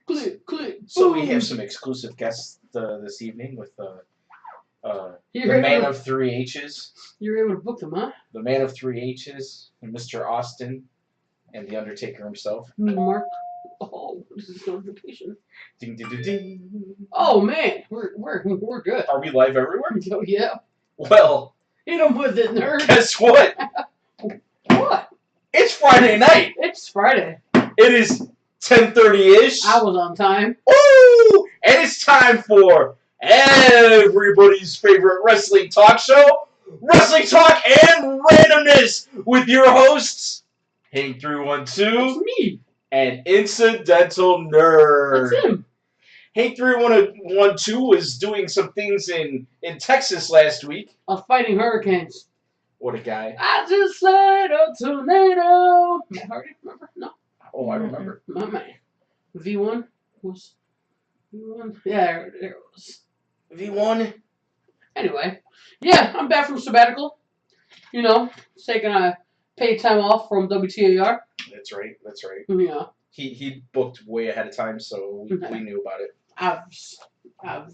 Click. So Boom. we have some exclusive guests this evening with the You're man able of three H's. You're able to book them, huh? The man of three H's, Mr. Austin, and the Undertaker himself. Me, Mark. Oh, this is notification. Ding ding ding ding. Oh man, we're good. Are we live everywhere? Oh yeah. Well, Hit him with it, nerd. guess what? What? It's Friday night. It's Friday. It is 10:30-ish. I was on time. Woo! And it's time for everybody's favorite wrestling talk show, Wrestling Talk and Randomness, with your hosts, Hank 312 It's me. and Incidental Nerd. That's him. Hank 312 was doing some things in Texas last week. I was fighting hurricanes. What a guy. I just said a tornado. Matt Hardy, remember? No. Oh, I remember. My man. V1 was V1. Yeah, there it was. V1. Anyway, yeah, I'm back from sabbatical. You know, taking a paid time off from WTAR. That's right. Yeah, He booked way ahead of time, so we knew about it. I've. But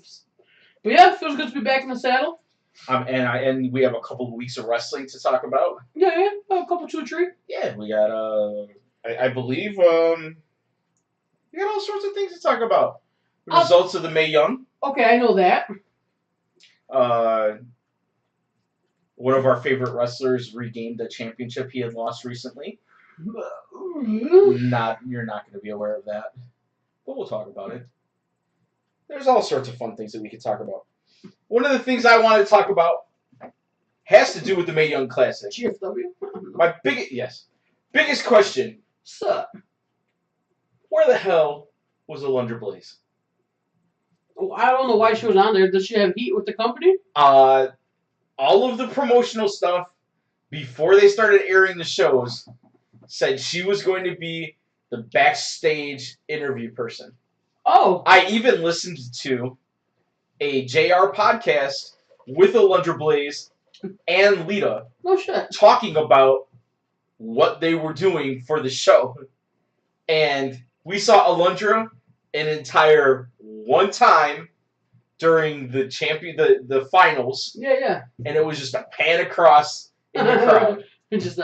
yeah, feels good to be back in the saddle. And we have a couple of weeks of wrestling to talk about. Yeah, a couple, 2 or 3. Yeah, we got I believe we got all sorts of things to talk about. The results of the Mae Young. Okay, I know that. One of our favorite wrestlers regained the championship he had lost recently. You're not going to be aware of that, but we'll talk about it. There's all sorts of fun things that we could talk about. One of the things I wanted to talk about has to do with the Mae Young Classic. GFW. My biggest question. Sup? Where the hell was Alundra Blaze? I don't know why she was on there. Does she have heat with the company? All of the promotional stuff before they started airing the shows said she was going to be the backstage interview person. Oh. I even listened to a JR podcast with Alundra Blaze and Lita. No shit. Talking about what they were doing for the show. And we saw Alundra an entire one time during the finals. Yeah. And it was just a pan across in the crowd. It's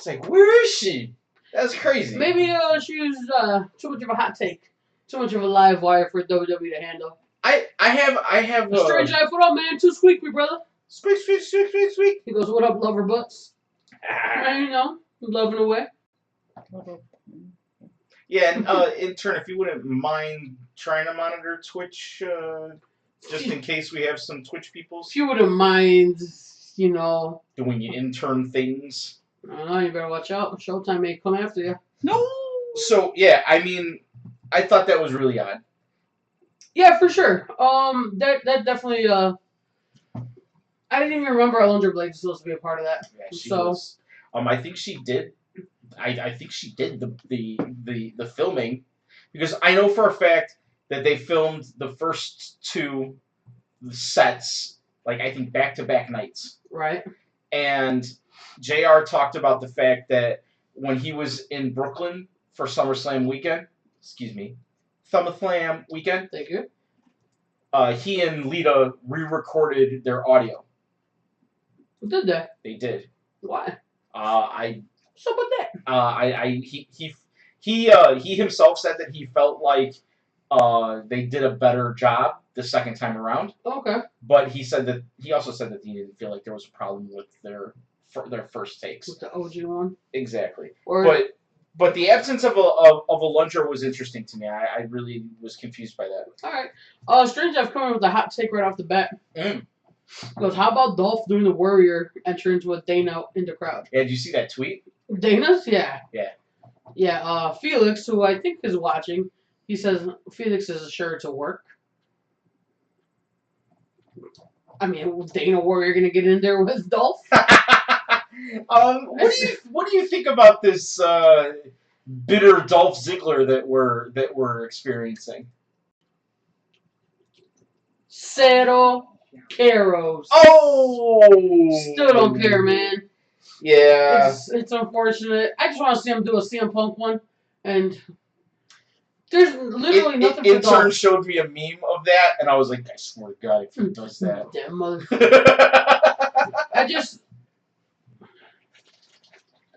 like, where is she? That's crazy. Maybe she was too much of a hot take. Too much of a live wire for WWE to handle. I have Strange Eye, what up, man? Too squeak, me brother. Squeak. He goes, what up, lover butts? And, you know, loving away. Yeah, and intern, if you wouldn't mind trying to monitor Twitch, just in case we have some Twitch peoples. If you wouldn't mind, you know, doing intern things. I don't know, you better watch out. Showtime may come after you. No! So, yeah, I mean, I thought that was really odd. Yeah, for sure. That definitely, I didn't even remember Alundra Blaze was supposed to be a part of that. Yeah, she was. I think she did. I think she did the filming, because I know for a fact that they filmed the first 2 sets, like I think back-to-back nights. Right. And JR talked about the fact that when he was in Brooklyn for SummerSlam weekend, SummerSlam weekend. Thank you. He and Lita re-recorded their audio. Did they? They did. Why? So about that? He himself said that he felt like they did a better job the second time around. Okay. But he also said that he didn't feel like there was a problem with their first takes. With the OG one. Exactly. But the absence of Alundra was interesting to me. I really was confused by that. All right. Strange I've come in with a hot take right off the bat. Goes, how about Dolph doing the Warrior entrance with Dana in the crowd? Yeah, did you see that tweet? Dana's? Yeah. Yeah. Yeah, Felix, who I think is watching, he says Felix is sure to work. I mean, Dana Warrior gonna get in there with Dolph? What do you think about this bitter Dolph Ziggler that we're experiencing? Cero caros. Oh! Still don't care, man. Yeah. It's unfortunate. I just want to see him do a CM Punk one, and There's literally nothing for Intern Dolph. showed me a meme of that, and I was like, I swear to God, if he does that. Damn motherfucker.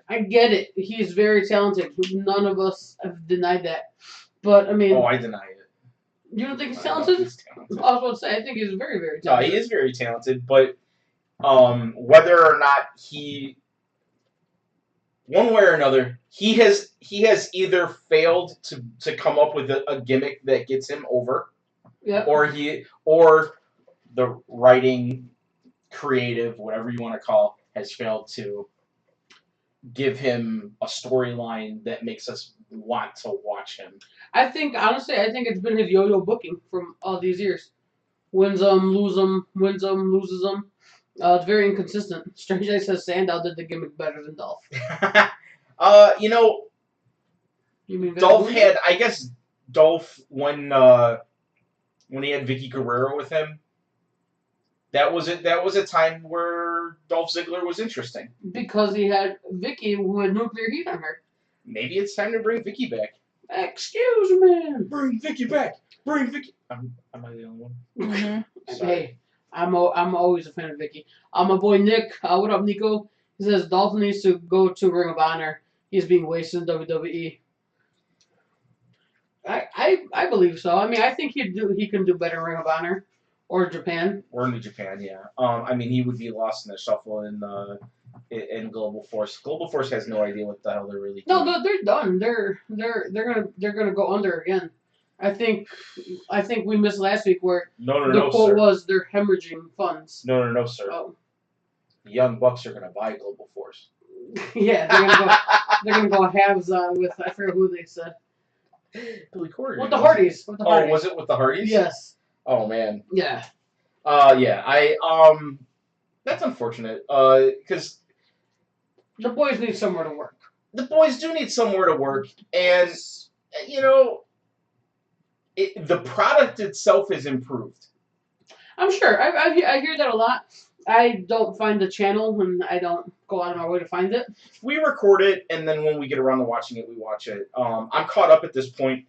I get it. He's very talented. None of us have denied that. But, I mean... Oh, I deny it. You don't think he's talented? He's talented. I was about to say, I think he's very, very No, talented. he is very talented, but whether or not he... One way or another, he has either failed to come up with a gimmick that gets him over, or the writing, creative, whatever you want to call, has failed to give him a storyline that makes us want to watch him. Honestly, I think it's been his yo-yo booking from all these years. Wins them, wins them, loses them. It's very inconsistent. Strange Eye says Sandow did the gimmick better than Dolph. You know, You mean Dolph had, I guess, Dolph when he had Vicky Guerrero with him. That was it. That was a time where Dolph Ziggler was interesting because he had Vicky who had nuclear heat on her. Maybe it's time to bring Vicky back. Excuse me. Bring Vicky back. Bring Vicky. Am I the only one? Mm-hmm. Hey, I'm always a fan of Vicky. My boy Nick. What up, Nico? He says Dolph needs to go to Ring of Honor. He's being wasted in WWE. I believe so. I mean, I think he can do better in Ring of Honor or Japan. Or New Japan, yeah. I mean, he would be lost in the shuffle in Global Force. Global Force has no idea what the hell they're really doing. No, they're done. They're gonna go under again. I think we missed last week where the quote was they're hemorrhaging funds. No, sir. Oh. The Young Bucks are gonna buy Global Force. Yeah, they're gonna go halves with I forget who they said. Billy Corgan. With the Hardys. Oh, was it with the Hardys? Yes. Oh man. Yeah. Yeah. That's unfortunate. Because the boys need somewhere to work. The boys do need somewhere to work, and you know, the product itself is improved. I'm sure. I hear that a lot. I don't find the channel, and I don't go out of my way to find it. We record it, and then when we get around to watching it, we watch it. I'm caught up at this point.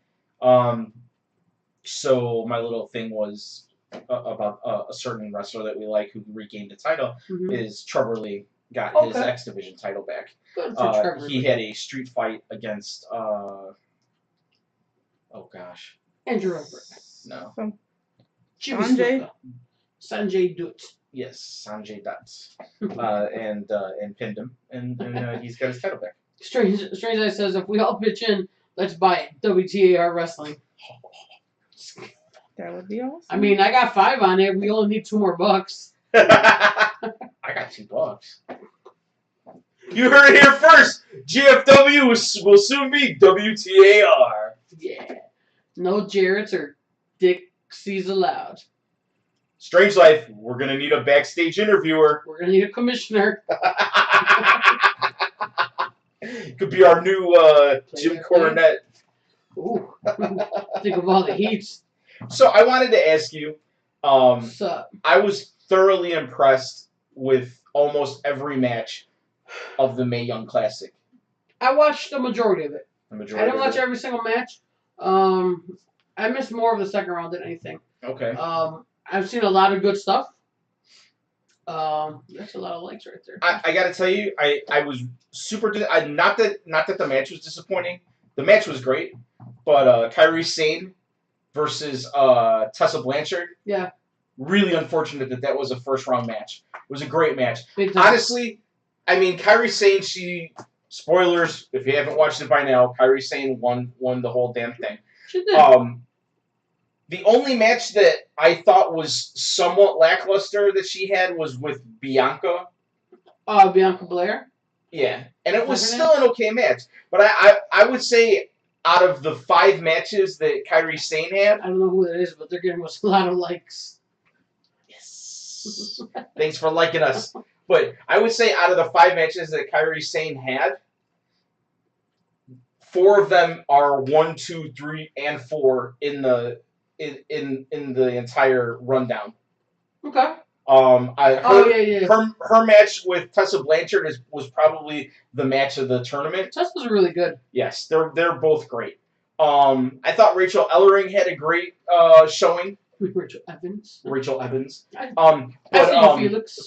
So my little thing was about a certain wrestler that we like who regained the title is Trevor Lee got his X Division title back. Good for Trevor. He had a street fight against oh gosh. Andrew Everett. No. Sanjay Dutt. Yes, Sanjay Dutt. And pinned him, and he's got his title back. Strange Eye says, if we all pitch in, let's buy it. WTAR Wrestling. That would be awesome. I mean, I got $5 on it. We only need $2 more. I got $2. You heard it here first. GFW will soon be WTAR. Yeah. No Jarrett's or Dixies allowed. Strange Life, we're going to need a backstage interviewer. We're going to need a commissioner. Could be our new Jim Cornette. Ooh. Think of all the heats. So I wanted to ask you, What's up? I was thoroughly impressed with almost every match of the Mae Young Classic. I watched the majority of it. The majority I didn't watch every single match. I missed more of the second round than anything. Okay. I've seen a lot of good stuff. That's a lot of likes right there. I got to tell you, I was super. Not that the match was disappointing. The match was great, but Kairi Sane versus Tessa Blanchard. Yeah. Really unfortunate that was a first round match. It was a great match. Big time. Honestly, I mean, Kairi Sane. Spoilers if you haven't watched it by now. Kairi Sane won the whole damn thing. She did. The only match that I thought was somewhat lackluster that she had was with Bianca. Bianca Belair. Yeah, and it was still an okay match. But I would say out of the 5 matches that Kairi Sane had, I don't know who that is, but they're giving us a lot of likes. Yes. Thanks for liking us. But I would say out of the 5 matches that Kairi Sane had, 4 of them are 1, 2, 3, and 4 in the entire rundown. Okay. Her match with Tessa Blanchard was probably the match of the tournament. Tessa's really good. Yes, they're both great. I thought Rachel Ellering had a great showing. Rachel Evans. Rachel Evans. I But see you, Felix.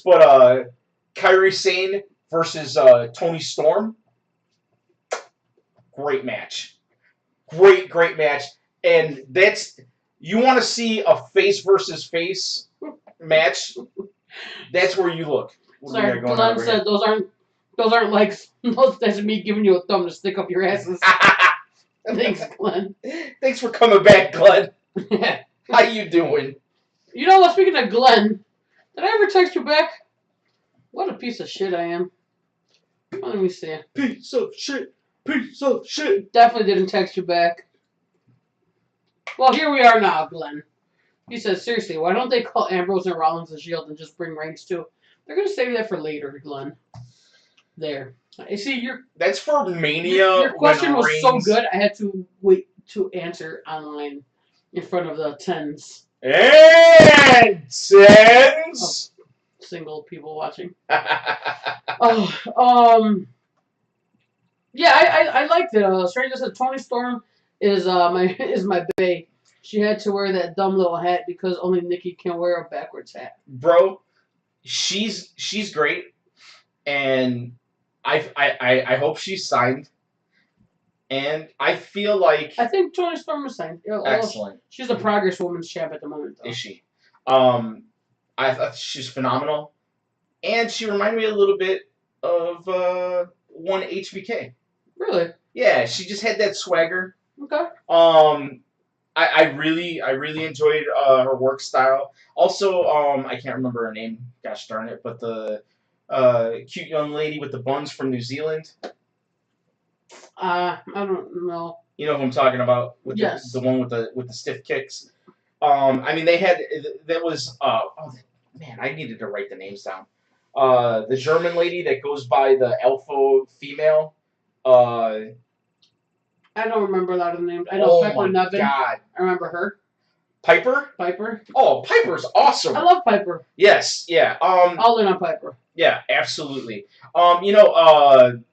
Kairi Sane versus Tony Storm. Great match. Great match. And you want to see a face versus face match. That's where you look. Sorry, Glenn said those aren't likes. That's me giving you a thumb to stick up your asses. Thanks, Glenn. Thanks for coming back, Glenn. How you doing? You know what? Speaking of Glenn, did I ever text you back? What a piece of shit I am. Let me see. Piece of shit. Piece of shit. Definitely didn't text you back. Well, here we are now, Glenn. He says, seriously, why don't they call Ambrose and Rollins the Shield and just bring Reigns too? They're going to save that for later, Glenn. There. You see, that's for Mania. Your question was Reigns... so good, I had to wait to answer online in front of the tens. And tens! Single people watching. Yeah, I liked it. Stranger said Tony Storm is my bae. She had to wear that dumb little hat because only Nikki can wear a backwards hat. Bro, she's great, and I hope she's signed. And I feel like I think Tony Storm is signed. Excellent. She's a Progress Women's champ at the moment, though. Is she? I thought she's phenomenal, and she reminded me a little bit of one HBK. Really? Yeah, she just had that swagger. Okay. I really enjoyed her work style. Also, I can't remember her name. Gosh darn it! But the cute young lady with the buns from New Zealand. I don't know. You know who I'm talking about? With yes. The one with the stiff kicks. I mean, they had that was man, I needed to write the names down. The German lady that goes by the alpha female. I don't remember a lot of the names. I know Piper Niven. God. I remember her. Piper? Oh, Piper's awesome. I love Piper. Yes, yeah. All in on Piper. Yeah, absolutely. Candice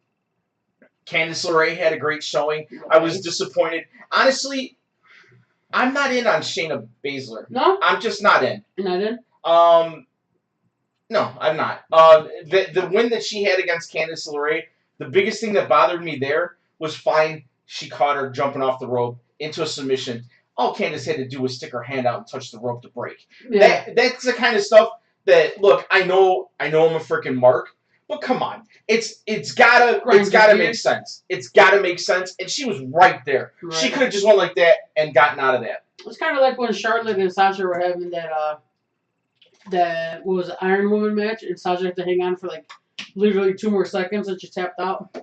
LeRae had a great showing. Okay. I was disappointed. Honestly, I'm not in on Shayna Baszler. No? I'm just not in. You're not in? No, I'm not. The win that she had against Candice LeRae, the biggest thing that bothered me there was fine. She caught her jumping off the rope into a submission. All Candice had to do was stick her hand out and touch the rope to break. Yeah. That's the kind of stuff that, look, I know I'm a freaking mark, but come on. It's gotta make sense. It's gotta make sense. And she was right there. Right. She could have just went like that and gotten out of that. It's kind of like when Charlotte and Sasha were having that what was it, Iron Woman match, and Sasha had to hang on for like literally 2 more seconds and she tapped out.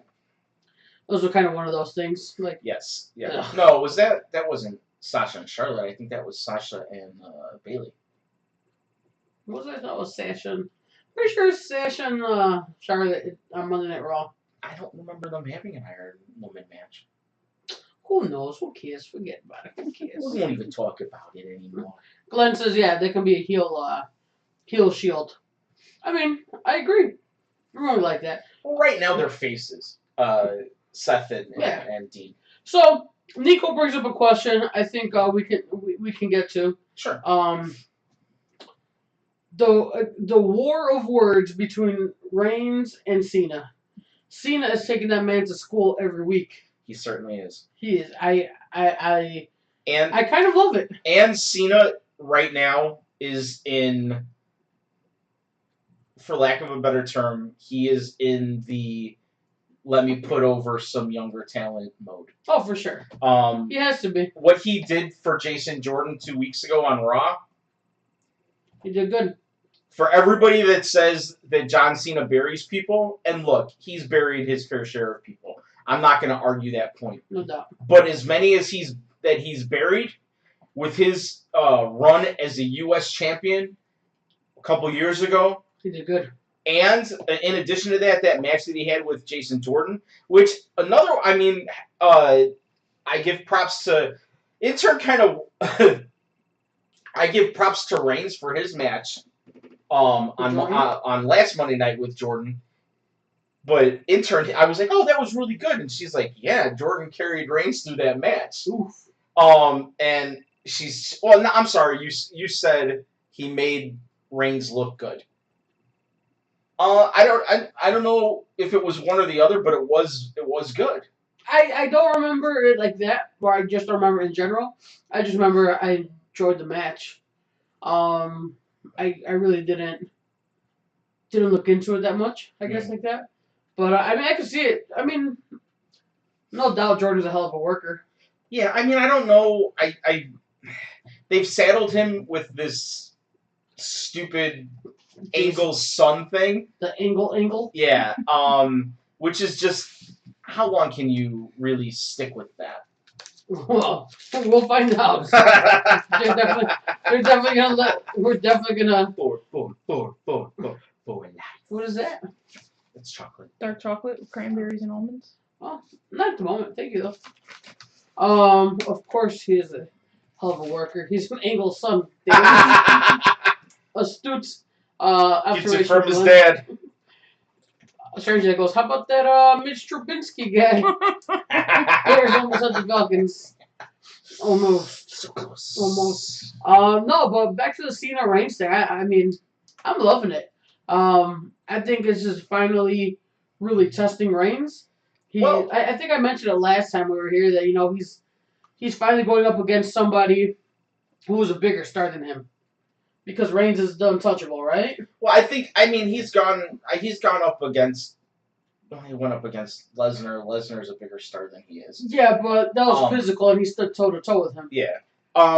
Those were kind of one of those things. Like yes, yeah. Ugh. No, was that wasn't Sasha and Charlotte. I think that was Sasha and Bayley. What was it? That was Sasha. And, pretty sure Sasha and Charlotte on Monday Night Raw. I don't remember them having an Iron Woman match. Who knows? Who cares? Forget about it. Who cares? We won't even talk about it anymore. Glenn says, yeah, they can be a heel shield. I mean, I agree. I really like that. Well, right now they're faces. Seth and Dean. So Nico brings up a question. I think we can get to. Sure. The war of words between Reigns and Cena. Cena is taking that man to school every week. He certainly is. He is. I kind of love it. And Cena right now is in, for lack of a better term, he is in the let me put over some younger talent mode. Oh, for sure. He has to be. What he did for Jason Jordan 2 weeks ago on Raw. He did good. For everybody that says that John Cena buries people, and look, he's buried his fair share of people. I'm not going to argue that point. No doubt. But as many as he's buried, with his run as a U.S. champion a couple years ago. He did good. And in addition to that match that he had with Jason Jordan, which I give props to, in turn kind of, I give props to Reigns for his match on last Monday night with Jordan. But intern, I was like, oh, that was really good. And she's like, yeah, Jordan carried Reigns through that match. Oof. And she's, well, no, I'm sorry, you said he made Reigns look good. I don't know if it was one or the other, but it was good. I don't remember it like that, or I just don't remember in general. I just remember I enjoyed the match. I really didn't look into it that much, I guess, like that. But I mean, I could see it. I mean, no doubt Jordan's a hell of a worker. Yeah, I mean, I don't know. They've saddled him with this stupid Angle's son thing. The Angle. Yeah. Which is just, how long can you really stick with that? Well, we'll find out. We're definitely gonna. What is that? It's chocolate. Dark chocolate with cranberries and almonds. Oh, not at the moment. Thank you though. Of course he is a hell of a worker. He's an Angle's son. Astute. Gets it from his dad. Stranger goes, how about that Mitch Trubinsky guy? There's almost at the Falcons. Almost. So close. Almost. No, but back to the Cena Reigns thing. I mean, I'm loving it. I think this is finally really testing Reigns. I think I mentioned it last time we were here that, you know, he's finally going up against somebody who is a bigger star than him. Because Reigns is the untouchable, right? Well, I mean, he's gone up against. Well, he went up against Lesnar. Lesnar's a bigger star than he is. Yeah, but that was physical, and he stood toe to toe with him. Yeah.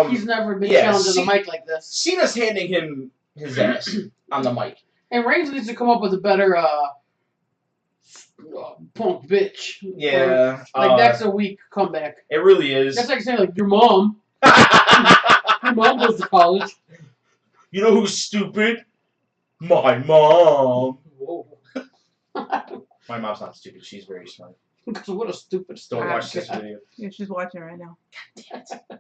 He's never been challenged on the mic like this. Cena's handing him his ass on the mic. And Reigns needs to come up with a better punk bitch. Yeah. That's a weak comeback. It really is. That's like saying, like, your mom. Your mom goes to college. You know who's stupid? My mom. Whoa. My mom's not stupid. She's very smart. Because what a stupid story. Don't watch this video. Yeah, she's watching right now.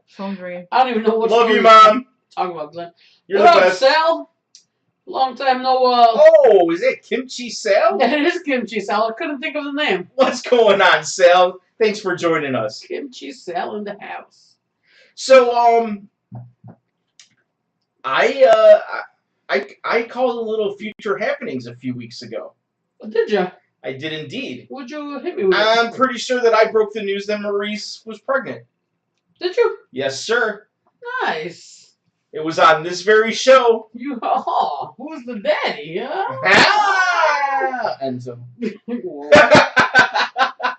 Phone's ringing. I don't even know what Love story you, Mom. Talk about, Glenn. You're what the up, best. Sal? Long time no. Oh, is it Kimchi Sal? It is Kimchi Sal. I couldn't think of the name. What's going on, Sal? Thanks for joining us. Kimchi Sal in the house. So, I called a little future happenings a few weeks ago. Did you? I did indeed. Would you hit me with I'm it? pretty sure that I broke the news that Maurice was pregnant. Did you? Yes, sir. Nice. It was on this very show. Who's the daddy? Huh? Ah! Enzo.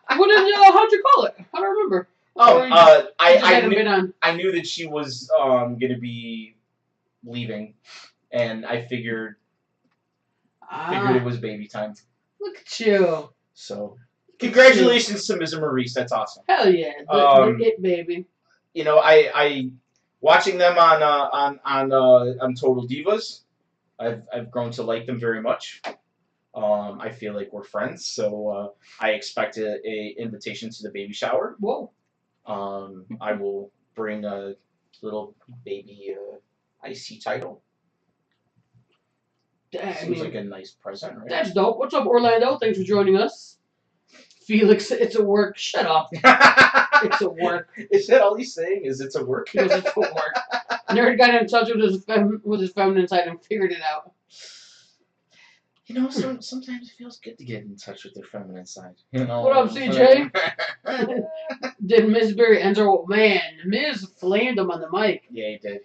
How'd you call it? I don't remember. I knew that she was gonna be leaving, and I figured it was baby time. Look at you. So, congratulations to Ms. Maurice. That's awesome. Hell yeah, it baby. You know, I watching them on Total Divas. I've grown to like them very much. I feel like we're friends, so I expect a invitation to the baby shower. Whoa. I will bring a little baby IC title. Seems like a nice present, right? That's dope. What's up, Orlando? Thanks for joining us. Felix, it's a work. Shut up. It's a work. Is that all he's saying? Is it's a work? It's a work. Nerd got in touch with his feminine side and figured it out. You know, sometimes it feels good to get in touch with their feminine side. You know. What up, CJ? Did Miz Berry enter? Man, Miz flamed him on the mic. Yeah, he did.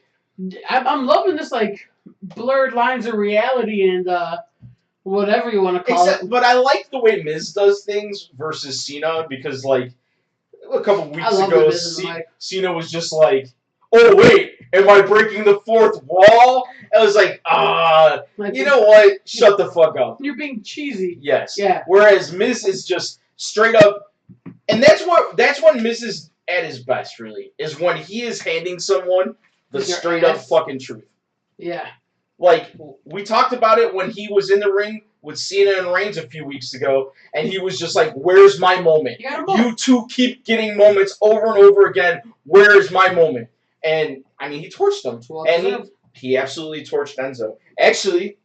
I'm loving this, like, blurred lines of reality and whatever you want to call it. But I like the way Miz does things versus Cena because, like, a couple weeks ago, Cena was just like, "Oh wait, am I breaking the fourth wall?" I was like, you know what? Shut the fuck up. You're being cheesy. Yes. Yeah. Whereas Miz is just straight up, and that's when Miz is at his best. Really, is when he is handing someone the straight up fucking truth. Yeah. Like, we talked about it when he was in the ring with Cena and Reigns a few weeks ago, and he was just like, "Where's my moment? You two keep getting moments over and over again. Where's my moment?" And, I mean, he torched them. And he absolutely torched Enzo. Actually,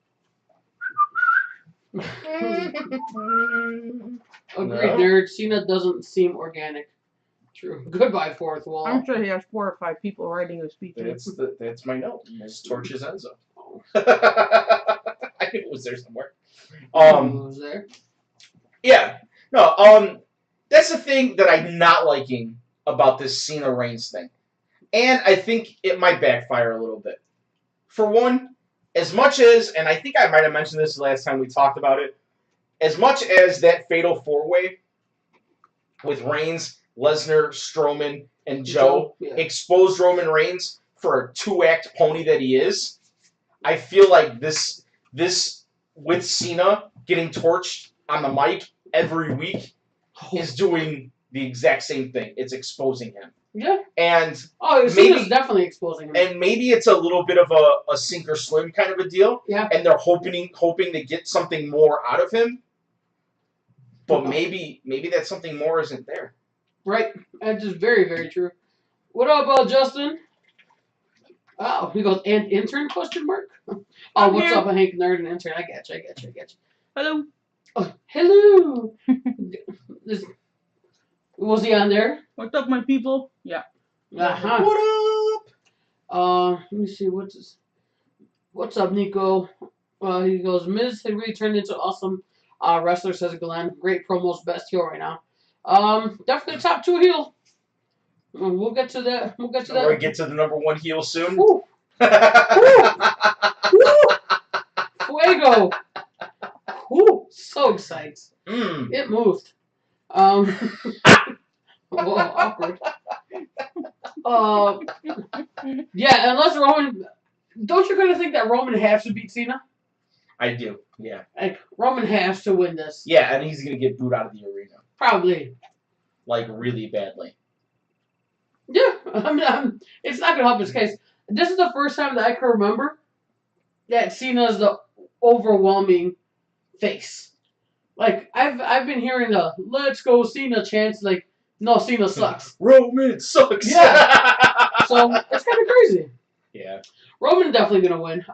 Agreed, nerd. Cena doesn't seem organic. True. Goodbye, fourth wall. I'm sure he has 4 or 5 people writing his speeches. That's my note. His torches Enzo. Oh. I knew it was there somewhere. Was there? Yeah. No, that's the thing that I'm not liking about this Cena Reigns thing. And I think it might backfire a little bit. For one, as much as, and I think I might have mentioned this the last time we talked about it, as much as that fatal 4-way with Reigns, Lesnar, Strowman, and Joe exposed Roman Reigns for a 2-act pony that he is, I feel like this with Cena getting torched on the mic every week is doing the exact same thing. It's exposing him. Yeah. And Cena's definitely exposing him. And maybe it's a little bit of a sink or swim kind of a deal. Yeah. And they're hoping to get something more out of him. But maybe that something more isn't there. Right. That's just very, very true. What up, Justin? Oh, he goes, and intern question mark? Oh, what's up, Hank Nerd and intern? I got you. Hello. Oh, hello. Was he on there? What's up, my people? Yeah. Uh-huh. What up? Let me see, what's up, Nico? He goes, Miz had really turned into awesome wrestler, says Glenn. Great promos, best heel right now. Definitely top 2 heel. We'll get to that. We're gonna get to the number 1 heel soon. Woo. Fuego. Woo. So excited. It moved. Whoa, awkward. Yeah, unless Roman. Don't you kind of think that Roman has to beat Cena? I do, yeah. Like, Roman has to win this. Yeah, and he's going to get booed out of the arena. Probably. Like, really badly. Yeah, it's not going to help his case. This is the first time that I can remember that Cena is the overwhelming face. Like, I've been hearing the "Let's go Cena" chants. Like, no, Cena sucks. Roman sucks. Yeah. So it's kind of crazy. Yeah. Roman definitely gonna win.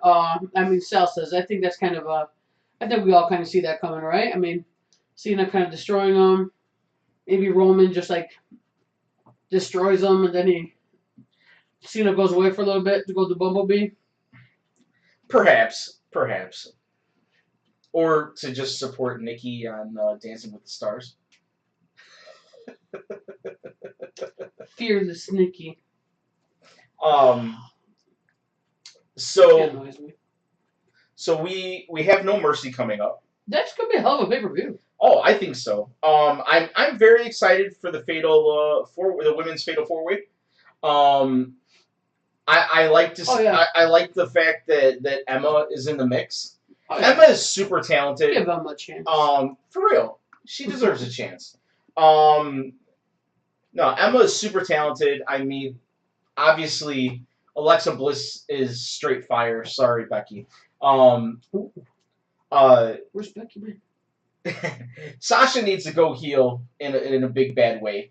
Sal says I think that's kind of I think we all kind of see that coming, right? I mean, Cena kind of destroying him. Maybe Roman just like destroys him, and then Cena goes away for a little bit to go to Bumblebee. Perhaps. Or to just support Nikki on Dancing with the Stars. Fearless Nikki. So we have No Mercy coming up. That's gonna be a hell of a pay-per-view. Oh, I think so. I'm very excited for the the women's fatal 4-way. I like to. Oh, yeah. I like the fact that Emma is in the mix. Oh, yeah. Emma is super talented. Give Emma a chance. For real, she deserves a chance. No, Emma is super talented. I mean, obviously, Alexa Bliss is straight fire. Sorry, Becky. Where's Becky, man? Sasha needs to go heel in a big bad way.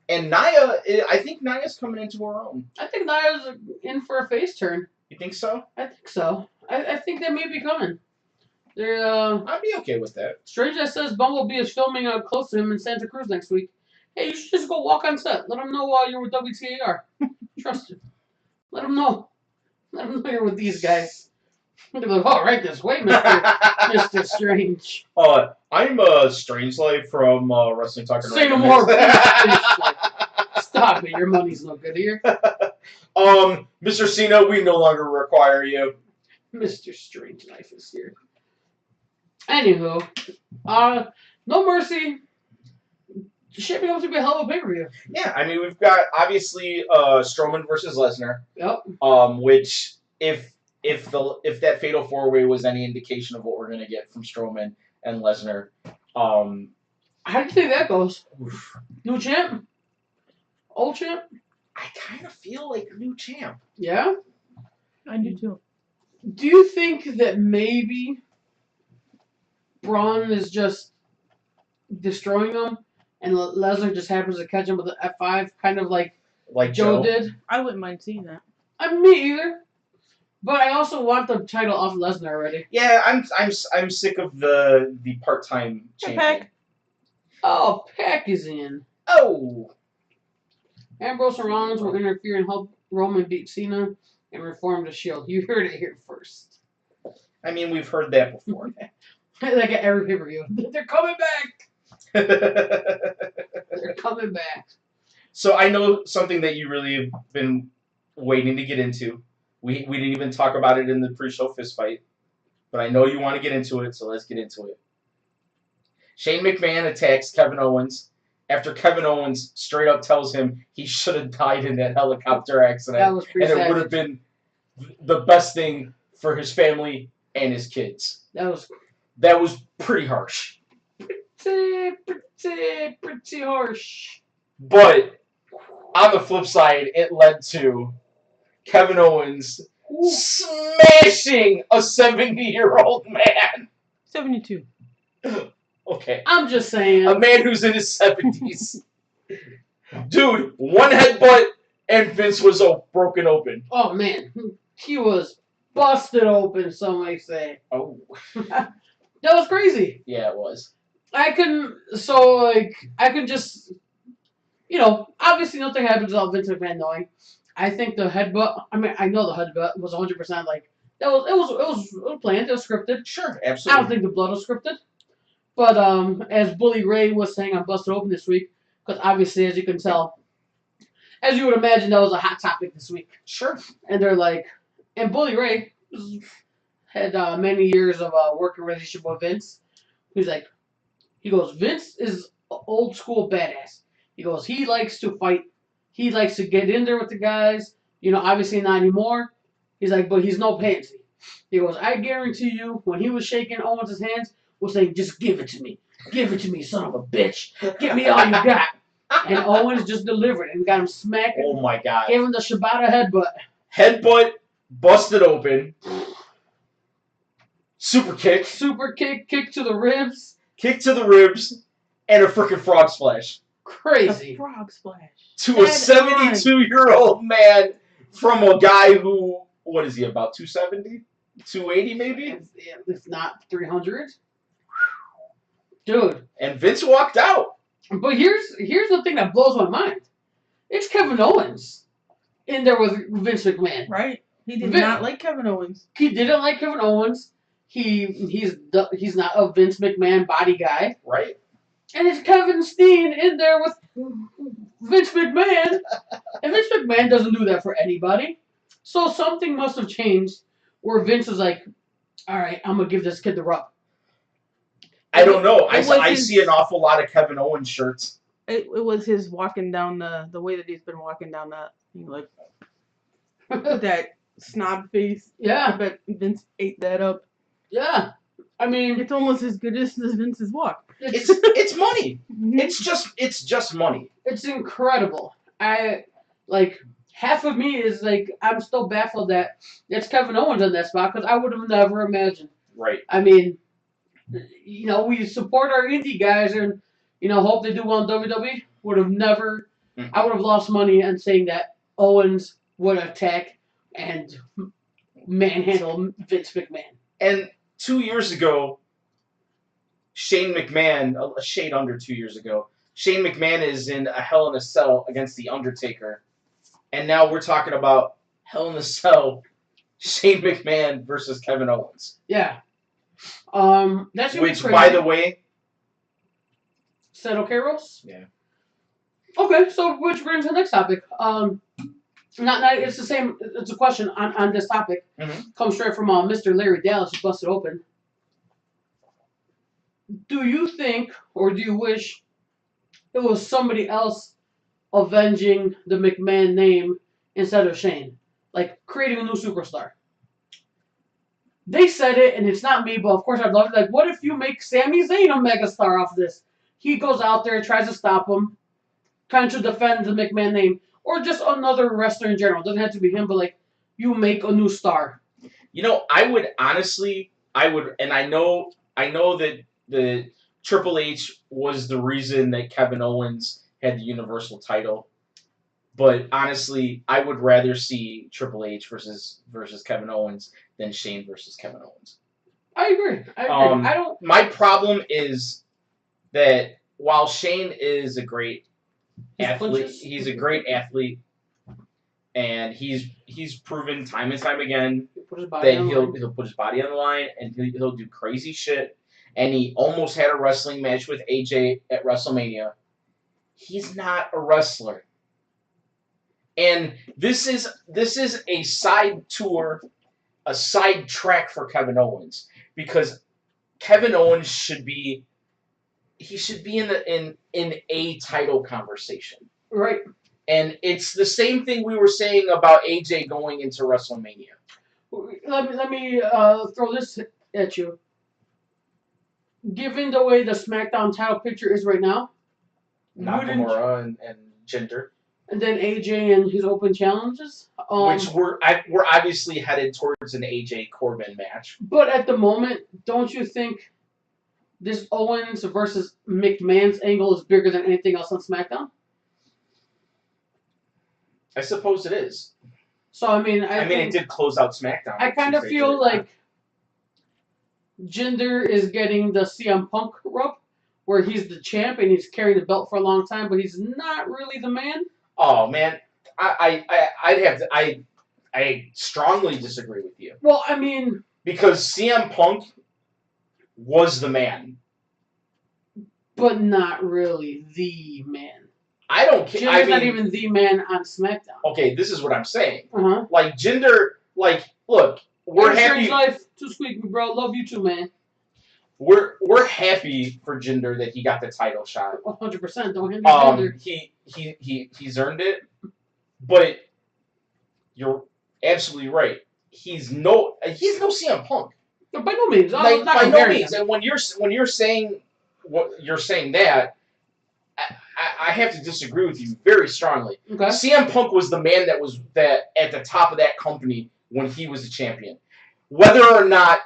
And Nia, I think Nia's coming into her own. I think Nia's in for a face turn. You think so? I think so. I think they may be coming. They're I'd be okay with that. Strange that says Bumblebee is filming close to him in Santa Cruz next week. Hey, you should just go walk on set. Let them know you're with WTAR. Trust it. Let them know. Let them know you're with these guys. They'll be like, oh, right this way, Mr. Strange. I'm Strangelight from Wrestling Talk. Say no more. Stop it. Your money's no good here. Mr. Cena, we no longer require you. Mr. Strange Life is here. Anywho, No Mercy shaping up to be a hell of a pay-per-view. Yeah, I mean, we've got, obviously, Strowman versus Lesnar. Yep. Which, if that Fatal 4-Way was any indication of what we're going to get from Strowman and Lesnar. How do you think that goes? Oof. New champ? Old champ? I kind of feel like a new champ. Yeah? I do too. Do you think that maybe Braun is just destroying him and Lesnar just happens to catch him with an F5, kind of like Joe did? I wouldn't mind seeing that. Me either. But I also want the title off Lesnar already. Yeah, I'm sick of the part-time Hey, champion. Pac. Oh, Pac is in. Oh, Ambrose and Rollins will interfere and help Roman beat Cena and reform the Shield. You heard it here first. I mean, we've heard that before. Like at every pay-per-view. They're coming back! They're coming back. So I know something that you really have been waiting to get into. We didn't even talk about it in the pre-show fist fight, but I know you want to get into it, so let's get into it. Shane McMahon attacks Kevin Owens after Kevin Owens straight up tells him he should have died in that helicopter accident, That was pretty and it would have savage. been the best thing for his family and his kids. That was That was pretty harsh. pretty harsh. But on the flip side, it led to Kevin Owens Ooh. smashing a 70-year-old man. 72. Okay. I'm just saying. A man who's in his 70s. Dude, one headbutt and Vince was broken open. Oh man, he was busted open. Some might say Oh. that was crazy. Yeah, it was. I can just, obviously nothing happens without Vince McMahon knowing. I think the headbutt. I mean, I know the headbutt was 100% like that. It was planned. It was scripted. Sure, I absolutely. don't think the blood was scripted. But as Bully Ray was saying on Busted Open this week, because obviously, as you can tell, as you would imagine, that was a hot topic this week. Sure. And they're like, and Bully Ray had many years of a working relationship with Vince. He goes, Vince is an old school badass. He goes, he likes to fight. He likes to get in there with the guys. Obviously not anymore. He's like, but he's no pansy. He goes, I guarantee you, when he was shaking Owens' hands, was saying, just give it to me. Give it to me, son of a bitch. Give me all you got. And Owens just delivered and got him smacking. Oh my god. Gave him the Shibata headbutt. Headbutt, busted open. Super kick. Super kick to the ribs. Kick to the ribs. And a freaking frog splash. Crazy. A frog splash. To a 72-year-old man from a guy who, what is he, about 270? 280 maybe? If not 300. Dude. And Vince walked out. But here's the thing that blows my mind. It's Kevin Owens in there with Vince McMahon. Right? He did Vin- not like Kevin Owens. He didn't like Kevin Owens. He's not a Vince McMahon body guy. Right? And it's Kevin Steen in there with Vince McMahon. And Vince McMahon doesn't do that for anybody. So something must have changed where Vince was like, all right, I'm going to give this kid the rub. I don't know. It was I his- see an awful lot of Kevin Owens shirts. It was his walking down the way that he's been walking down that thing, like with that snob face. I Yeah, bet Vince ate that up. yeah. I mean, It's almost as good as Vince's walk. It's money. It's just money. It's incredible. Half of me is like, I'm still baffled that it's Kevin Owens in that spot because I would have never imagined. Right. I mean, we support our indie guys and, hope they do well in WWE. Would have never, I would have lost money on saying that Owens would attack and manhandle Vince McMahon. And 2 years ago, Shane McMahon, a shade under 2 years ago, Shane McMahon is in a Hell in a Cell against The Undertaker. And now we're talking about Hell in a Cell, Shane McMahon versus Kevin Owens. Yeah. That's gonna be Which, crazy. by the way... Said okay, Rose? Yeah. Okay, so which brings the next topic. It's the same. It's a question on this topic. Mhm. Comes straight from Mr. Larry Dallas, who busted open. Do you think, or do you wish, it was somebody else avenging the McMahon name instead of Shane, like creating a new superstar? They said it, and it's not me, but of course I'd love it. Like, what if you make Sami Zayn a megastar off this? He goes out there, tries to stop him, trying to defend the McMahon name, or just another wrestler in general. It doesn't have to be him, but like, you make a new star. I would honestly, and I know that the Triple H was the reason that Kevin Owens had the Universal title. But honestly, I would rather see Triple H versus Kevin Owens than Shane versus Kevin Owens. I agree. I don't. My problem is that while Shane is a great athlete, he's a great athlete, and he's proven time and time again that he'll put his body on the line and he'll do crazy shit. And he almost had a wrestling match with AJ at WrestleMania. He's not a wrestler. And this is a side tour, a side track for Kevin Owens, because Kevin Owens should be in a title conversation. Right. And it's the same thing we were saying about AJ going into WrestleMania. Let me throw this at you. Given the way the SmackDown title picture is right now, Nakamura and Jinder. And then AJ and his open challenges. Which we're obviously headed towards an AJ Corbin match. But at the moment, don't you think this Owens versus McMahon's angle is bigger than anything else on SmackDown? I suppose it is. So, I mean, it did close out SmackDown. I kind of feel like Jinder is getting the CM Punk rub, where he's the champ and he's carried the belt for a long time, but he's not really the man. Oh man, I strongly disagree with you. Well, I mean, because CM Punk was the man, but not really the man. I don't care. Jinder's not even the man on SmackDown. Okay, this is what I'm saying. Uh-huh. Like Jinder, look, we're happy. Life, too sweet, bro. Love you too, man. We're happy for Jinder that he got the title shot. 100%. Don't hinder Jinder. He's earned it, but you're absolutely right. He's no CM Punk. No, by no means. By no means. And when you're saying what you're saying that, I have to disagree with you very strongly. Okay. CM Punk was the man that was at the top of that company when he was the champion. Whether or not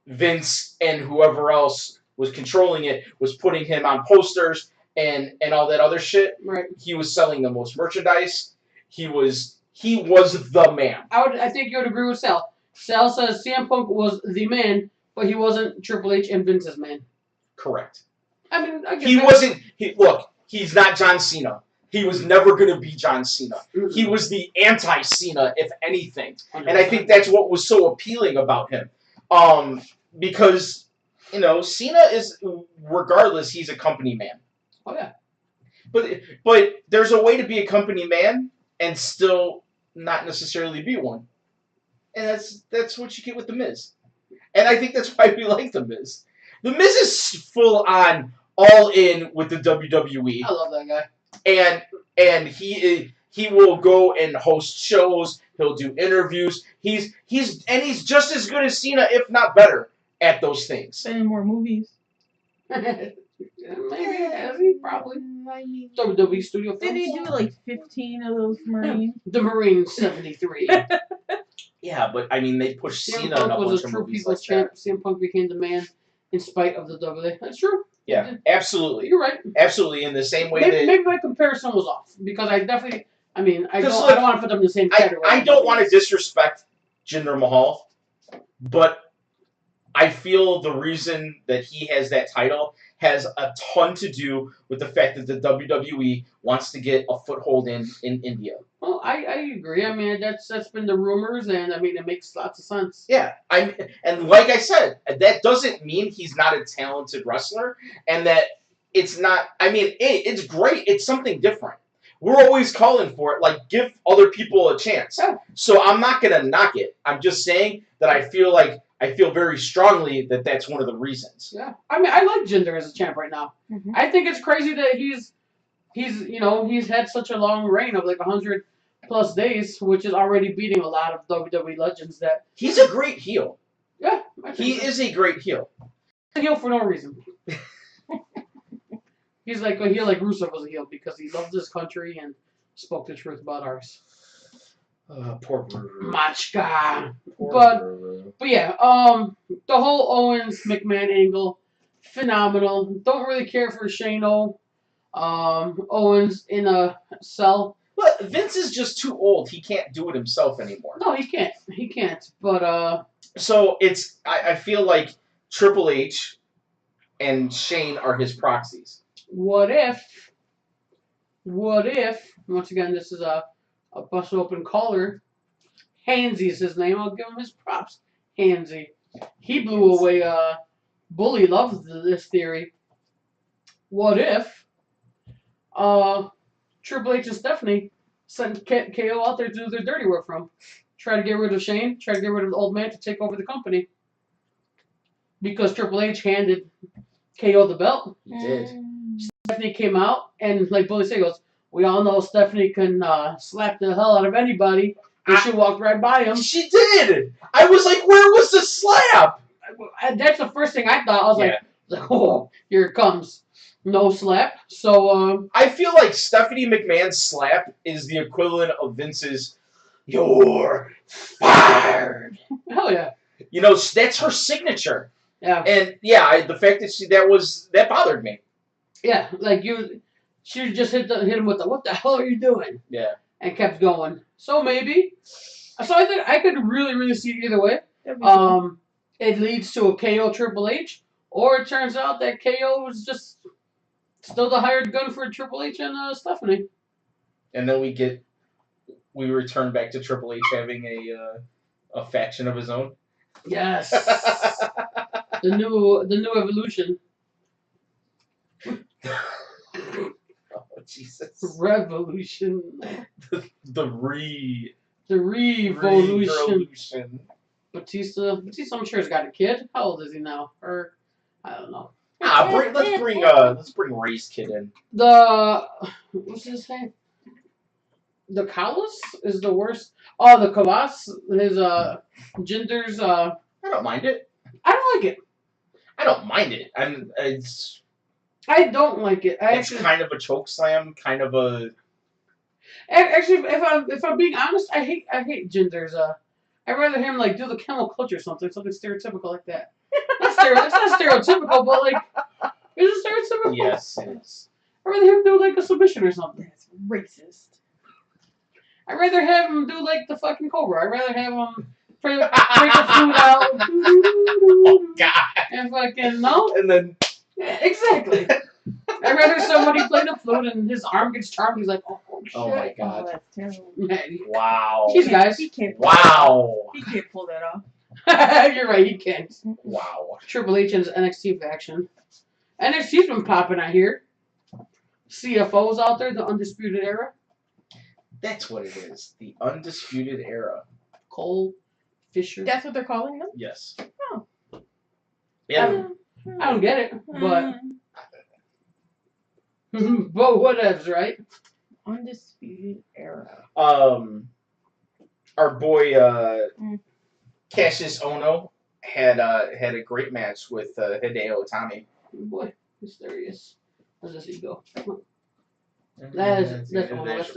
Vince and whoever else was controlling it was putting him on posters and all that other shit. Right. He was selling the most merchandise. He was the man. I think you would agree with Sal. Sal says CM Punk was the man, but he wasn't Triple H and Vince's man. Correct. I mean, I guess he wasn't. Look, he's not John Cena. He was never going to be John Cena. Mm-hmm. He was the anti-Cena, if anything. 100%. And I think that's what was so appealing about him. Because, Cena is, regardless, he's a company man. Oh, yeah. But there's a way to be a company man and still not necessarily be one. And that's what you get with The Miz. And I think that's why we like The Miz. The Miz is full on, all in with the WWE. I love that guy. And he will go and host shows. He'll do interviews. He's just as good as Cena, if not better, at those things. And more movies. Maybe has he? Probably. WWE studio films. Did he do like 15 of those Marines? The Marines 73. Yeah, but I mean they pushed Cena in a bunch of movies like that. CM Punk became the man in spite of the WWE. That's true. Yeah, absolutely. You're right. Absolutely, in the same way maybe my comparison was off because I don't want to put them in the same category. I don't want to disrespect Jinder Mahal, but I feel the reason that he has that title has a ton to do with the fact that the WWE wants to get a foothold in India. Well, I agree. I mean, that's been the rumors, and I mean, it makes lots of sense. Yeah, and like I said, that doesn't mean he's not a talented wrestler, and that it's not. I mean, it's great. It's something different. We're always calling for it. Like, give other people a chance. Yeah. So I'm not gonna knock it. I'm just saying that I feel very strongly that that's one of the reasons. Yeah, I mean, I like Jinder as a champ right now. Mm-hmm. I think it's crazy that he's had such a long reign of like 100+ days, which is already beating a lot of WWE legends. That he's a great heel. Yeah, he is a great heel. He's a heel for no reason. He's like a heel like Rusev was a heel because he loved his country and spoke the truth about ours. Poor Brewer. Machka. But yeah, the whole Owens McMahon angle, phenomenal. Don't really care for Shane O. Owens in a cell. But Vince is just too old. He can't do it himself anymore. No, he can't. He can't. But So I feel like Triple H and Shane are his proxies. what if? Once again, this is a bust open caller. Hansy is his name. I'll give him his props. Hansy. He blew away. Bully loves this theory. What if? Triple H and Stephanie sent KO out there to do their dirty work from. Try to get rid of Shane. Try to get rid of the old man to take over the company. Because Triple H handed KO the belt. He did. Stephanie came out and, like Bully said, goes, "We all know Stephanie can slap the hell out of anybody." And she walked right by him. She did. I was like, where was the slap? That's the first thing I thought. I was like, "Oh, here it comes." No slap. So I feel like Stephanie McMahon's slap is the equivalent of Vince's "You're fired." hell yeah. You know, that's her signature. Yeah. And yeah, the fact that that bothered me. Yeah, like she just hit him with the "What the hell are you doing?" Yeah. And kept going. So maybe. So I think I could really see it either way. It leads to a KO Triple H, or it turns out that KO was just still the hired gun for Triple H and Stephanie. And then we return back to Triple H having a faction of his own. Yes. the new evolution. Oh, Jesus. Revolution. The revolution. Batista, I'm sure has got a kid. How old is he now? Or I don't know. Let's bring Ray's kid in. What's his name? The Callis is the worst. Oh, the Kavas, his Jinder's. I don't mind it. I don't like it. I don't mind it. I don't like it. It's kind of a choke slam, kind of a. Actually, if I'm being honest, I hate Jinder's. I'd rather him like do the camel clutch or something stereotypical like that. It's not stereotypical, but like, is it stereotypical? Yes, it is. I'd rather him do like a submission or something. That's racist. I'd rather have him do like the fucking Cobra. I'd rather have him break the flute out. Oh God! And fucking no. And then. Yeah, exactly. I'd rather somebody play the flute and his arm gets charmed. He's like, oh shit. Oh my God! Oh, that's terrible. Man, Wow! Jeez, guys. He can't. Wow! He can't pull that off. You're right. He can't. Wow! Triple H and his NXT faction. NXT's been popping out here. CFO's out there. The Undisputed Era. That's what it is. The Undisputed Era. Cole, Fisher. That's what they're calling them? Yes. Oh. Yeah. I don't get it, but but whatevs, right? Undisputed Era. Our boy Cassius Ohno had a great match with Hideo Itami. Boy, mysterious. Where's his ego? That's the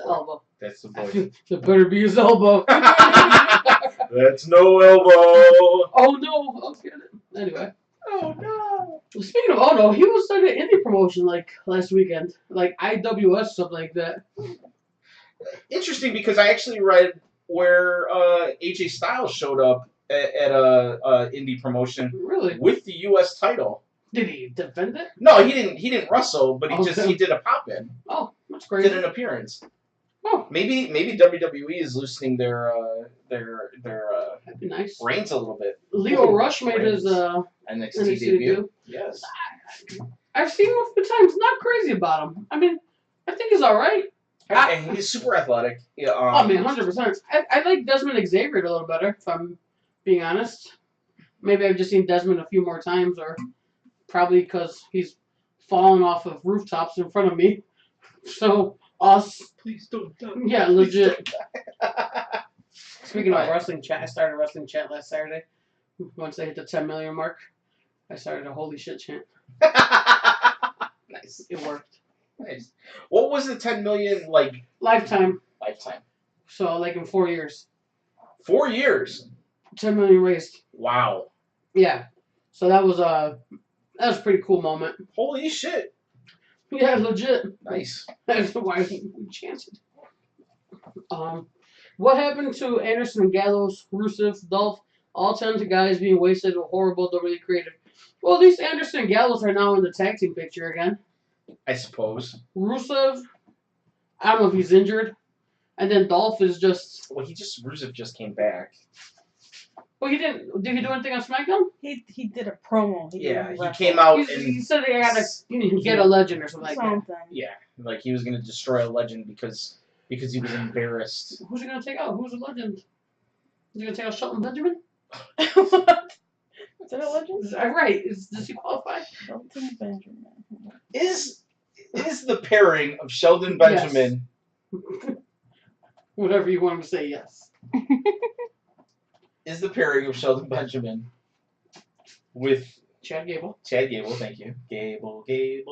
elbow. That's the boy. That better be his elbow. That's no elbow. Oh no! I'll get it. Anyway. Oh no! Speaking of Ono, he was at an indie promotion like last weekend, like IWS, something like that. Interesting, because I actually read where AJ Styles showed up at a indie promotion Really? with the U.S. title. Did he defend it? No, he didn't. He didn't wrestle, but Okay. he did a pop in. Oh, that's great. Did an appearance. Oh, Maybe WWE is loosening their that'd be nice. reins a little bit. Leo Rush made his NXT NXT debut. Yes. I've seen him a few times. Not crazy about him. I mean, I think he's all right. And he's super athletic. Yeah. I mean, 100%. I like Desmond Xavier a little better, if I'm being honest. Maybe I've just seen Desmond a few more times, or probably because he's fallen off of rooftops in front of me. So, us. Please don't die. Yeah, legit. Speaking of wrestling chat, I started a wrestling chat last Saturday. Once they hit the 10 million mark, I started a holy shit chant. Nice. It worked. Nice. What was the 10 million like Lifetime. lifetime? So, like in 4 years. 4 years. 10 million raised. Wow. Yeah. So that was a pretty cool moment. Holy shit. Yeah, legit. Nice. That's why we chanted. What happened to Anderson and Gallows, Rusev, Dolph, all talented guys being wasted with horrible, don't really creative? Well, at least Anderson and Gallows are now in the tag team picture again. I suppose. Rusev, I don't know if he's injured. And then Dolph is just. Well, Rusev just came back. Well, he didn't. Did he do anything on SmackDown? He did a promo. He came out He and said he gotta get a legend or something like that. something. yeah, like he was gonna destroy a legend because he was embarrassed. Who's he gonna take out? Who's a legend? Is he gonna take out Shelton Benjamin? What? Is that a legend? Right. Does he qualify? Shelton Benjamin. Is the pairing of Sheldon Benjamin? Whatever you want him to say, yes. Is the pairing of Sheldon Benjamin with Chad Gable. Chad Gable? Thank you, Gable. Is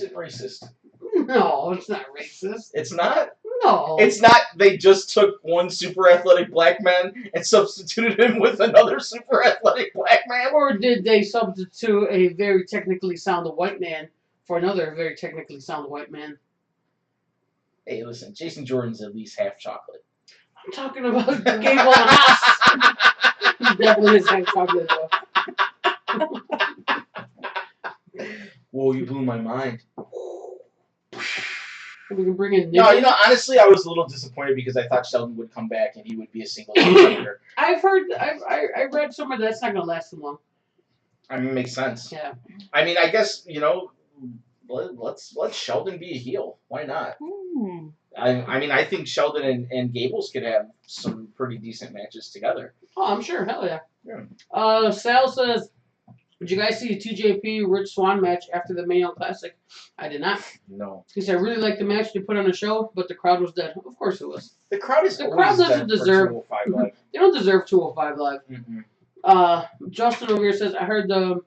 it racist? No, it's not racist. It's not. No. It's not. They just took one super athletic black man and substituted him with another super athletic black man. Or did they substitute a very technically sound white man for another very technically sound white man? Hey, listen, Jason Jordan's at least half chocolate. I'm talking about Gable and Haas. He definitely is half chocolate, though. Whoa, you blew my mind. We can bring in No, Nick. honestly, I was a little disappointed because I thought Sheldon would come back and he would be a single competitor. I've read somewhere that's not going to last too long. I mean, it makes sense. Yeah. I mean, I guess, let's let Sheldon be a heel. Why not? I mean, I think Sheldon and Gables could have some pretty decent matches together. Oh, I'm sure. Hell yeah. Yeah. Sal says, did you guys see the TJP Rich Swann match after the Mania Classic? I did not. No. He said, I really liked the match they put on the show, but the crowd was dead. Of course it was. The crowd is The always crowd doesn't dead for deserve- 205 Live. They don't deserve 205 Live. Mm-mm. Justin over here says, I heard the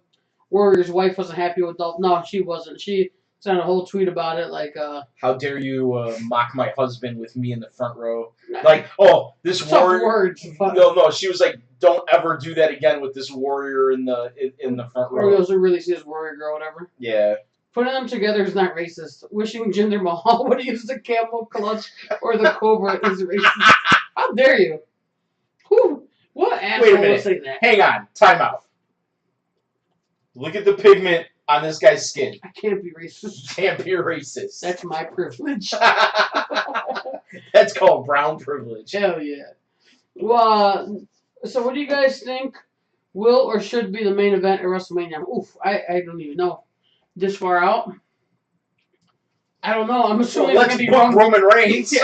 Warrior's wife wasn't happy with Dolph. No, she wasn't. She sent a whole tweet about it, like, How dare you mock my husband with me in the front row? Like, oh, this tough warrior. words. But No, she was like, don't ever do that again with this warrior in the front row. Warriors who really sees Warrior Girl, whatever. Yeah. Putting them together is not racist. Wishing Jinder Mahal would use the camel clutch or the cobra is racist. How dare you? Who? What asshole Wait a will minute. say that? Hang on. Time out. Look at the pigment on this guy's skin. I can't be racist. Can't be racist. That's my privilege. That's called brown privilege. Hell yeah. Well, so what do you guys think will or should be the main event at WrestleMania? Oof, I don't even know. This far out? I don't know. I'm So assuming it's let's going to be book Roman Reigns.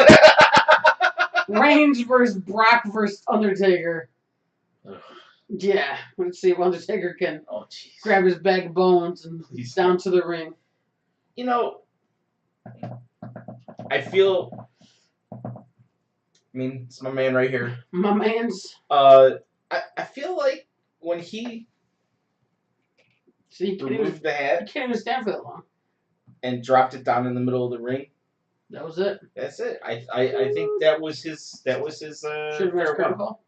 Reigns versus Brock versus Undertaker. Ugh. Yeah, let's see if Undertaker can Oh, jeez. grab his bag of bones and Please. down to the ring. I feel. I mean, it's my man right here. My man's. I feel like when he See, you can't, even, removed the you hat can't even stand for that long. and dropped it down in the middle of the ring, That was it. that's it. I think that was his. Should have been his farewell. critical.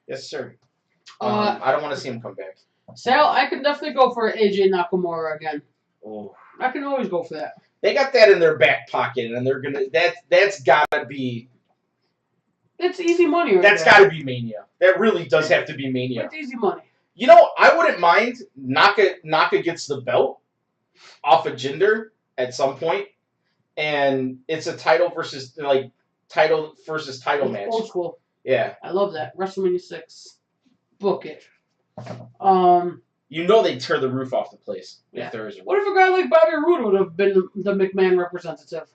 Yes, sir. Uh, I don't want to see him come back. Sal, I can definitely go for AJ Nakamura again. Oh. I can always go for that. They got that in their back pocket, and they're gonna. That's gotta be. It's easy money right That's there. gotta be Mania. That really does have to be Mania. It's easy money. I wouldn't mind Naka gets the belt off of Jinder at some point, and it's a title versus title match. Old school. Yeah, I love that. WrestleMania 6. Book it. they tear the roof off the place Yeah. if there is. What if a guy like Bobby Roode would have been the McMahon representative?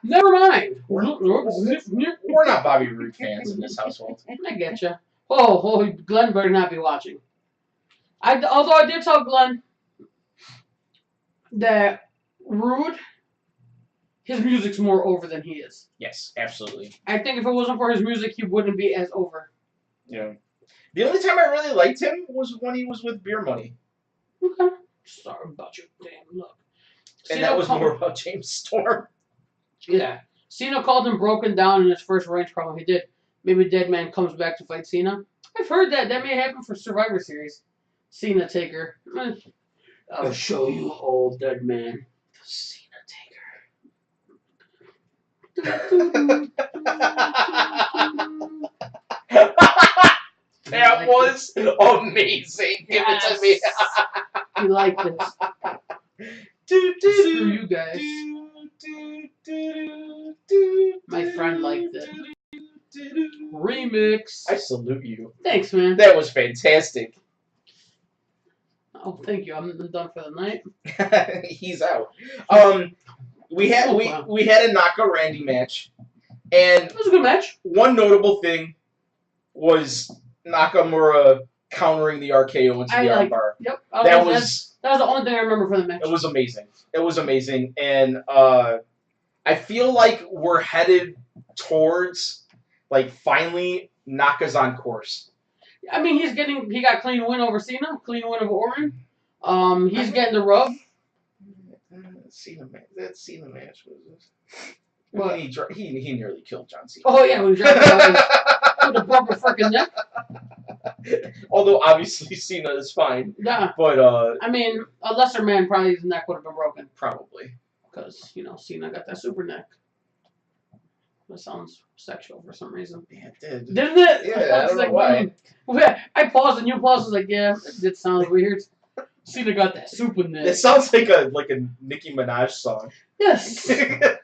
Never mind. We're not Bobby Roode fans in this household. I get you. Oh, Glenn better not be watching. Although I did tell Glenn that Rude, his music's more over than he is. Yes, absolutely. I think if it wasn't for his music, he wouldn't be as over. Yeah. The only time I really liked him was when he was with Beer Money, Okay. Sorry about your damn luck. and that was more about James Storm. Yeah. Cena called him broken down in his first range promo. He did. Maybe Dead Man comes back to fight Cena. I've heard that. That may happen for Survivor Series. Cena Taker. I'll show you, old dead man. The Cena That was amazing. Give it to me. You like this? Screw you guys. My friend liked it. Remix. I salute you. Thanks, man. That was fantastic. Oh, thank you. I'm done for the night. He's out. We had wow. we had a Naka Randy match, and It was a good match. one notable thing was Nakamura countering the RKO into I the like- armbar. Yep. That was the only thing I remember from the match. it was amazing. It was amazing, and I feel like we're headed towards like finally Naka's on course. I mean, he got clean win over Cena, clean win over Orton. He's getting the rub. That Cena match was. What? He nearly killed John Cena. Oh yeah, when he dropped him with a broken freaking neck. Although obviously Cena is fine, Yeah. but I mean, a lesser man probably his neck would have been broken probably. because Cena got that super neck. That sounds sexual for some reason. Yeah, it did. Didn't it? Yeah, I was don't know why. I paused and you paused. I was like, yeah, it did sound weird. Cena got that super neck. It sounds like a Nicki Minaj song. Yes. I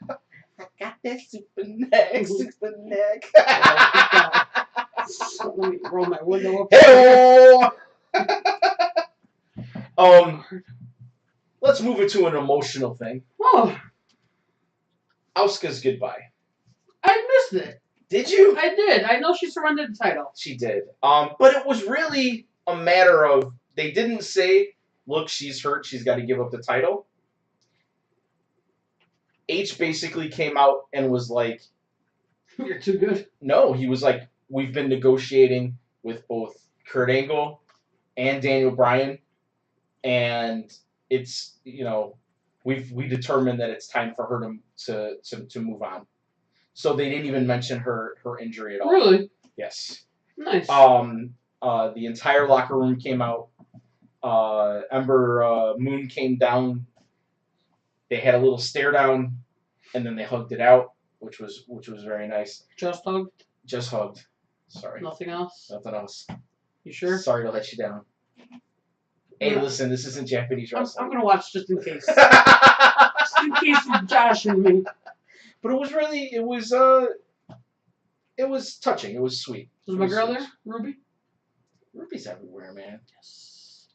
got that super neck, super neck. Let me roll my window up. Hey-oh! Let's move it to an emotional thing. Oh, Asuka's goodbye. I missed it. Did you? I did. I know she surrendered the title. She did. But it was really a matter of they didn't say, look, she's hurt, she's got to give up the title. H basically came out and was like, You're too good. no, he was like, we've been negotiating with both Kurt Angle and Daniel Bryan, and it's we determined that it's time for her to move on. So they didn't even mention her injury at all. Really? Yes. Nice. The entire locker room came out. Ember Moon came down. They had a little stare down, and then they hugged it out, which was very nice. Just hugged? Just hugged. Sorry. Nothing else? Nothing else. You sure? Sorry to let you down. Hey, Yeah. listen, this isn't Japanese I'm wrestling. going to watch just in case. Just in case of Josh and me. But it was touching. It was sweet. Was my girl there? Ruby? Ruby's everywhere, man. Yes.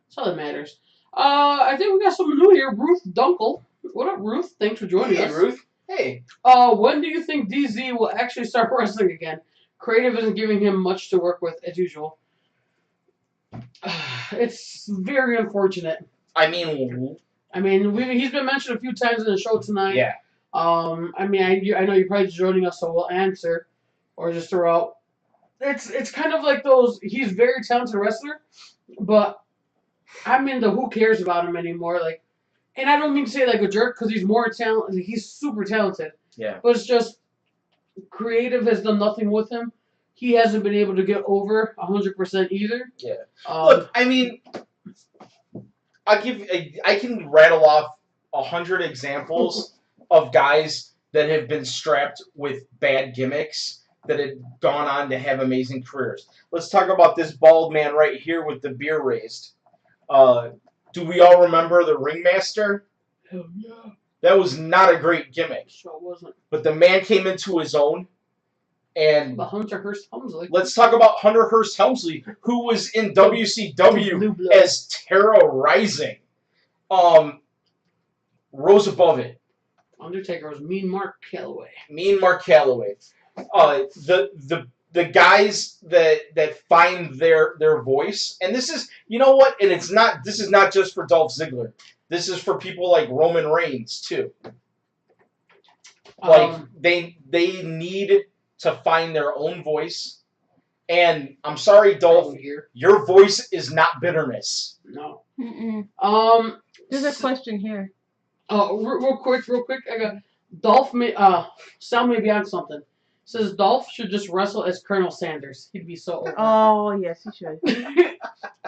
That's all that matters. I think we got someone new here. Ruth Dunkel. What up, Ruth? Thanks for joining Hey, us. Ruth. Hey. When do you think DZ will actually start wrestling again? Creative isn't giving him much to work with, as usual. It's very unfortunate. I mean, He's been mentioned a few times in the show tonight. yeah. I know you're probably joining us, so we'll answer, or just throw out. It's kind of like those. He's a very talented wrestler, but I'm into who cares about him anymore. Like, and I don't mean to say like a jerk because he's more talented. He's super talented. Yeah. But it's just creative has done nothing with him. He hasn't been able to get over 100% either. Yeah. Look, I mean, I can rattle off 100 examples of guys that have been strapped with bad gimmicks that had gone on to have amazing careers. Let's talk about this bald man right here with the beer raised. Do we all remember the Ringmaster? hell yeah. That was not a great gimmick, Sure wasn't. but the man came into his own. And But Hunter Hearst Helmsley. let's talk about Hunter Hearst Helmsley, who was in WCW Blue Blood. as Terra Rising. Rose above it. Undertaker was Mean Mark Calloway. Me and Mark Calloway. The guys that find their voice, and this is, you know what, and this is not just for Dolph Ziggler. This is for people like Roman Reigns too. Like they need to find their own voice. And I'm sorry, Dolph, here. your voice is not bitterness. No. Mm-mm. There's a question here. Oh, real quick. I got Dolph. Sal may be on something. Says Dolph should just wrestle as Colonel Sanders. He'd be so over. Oh, yes, you should.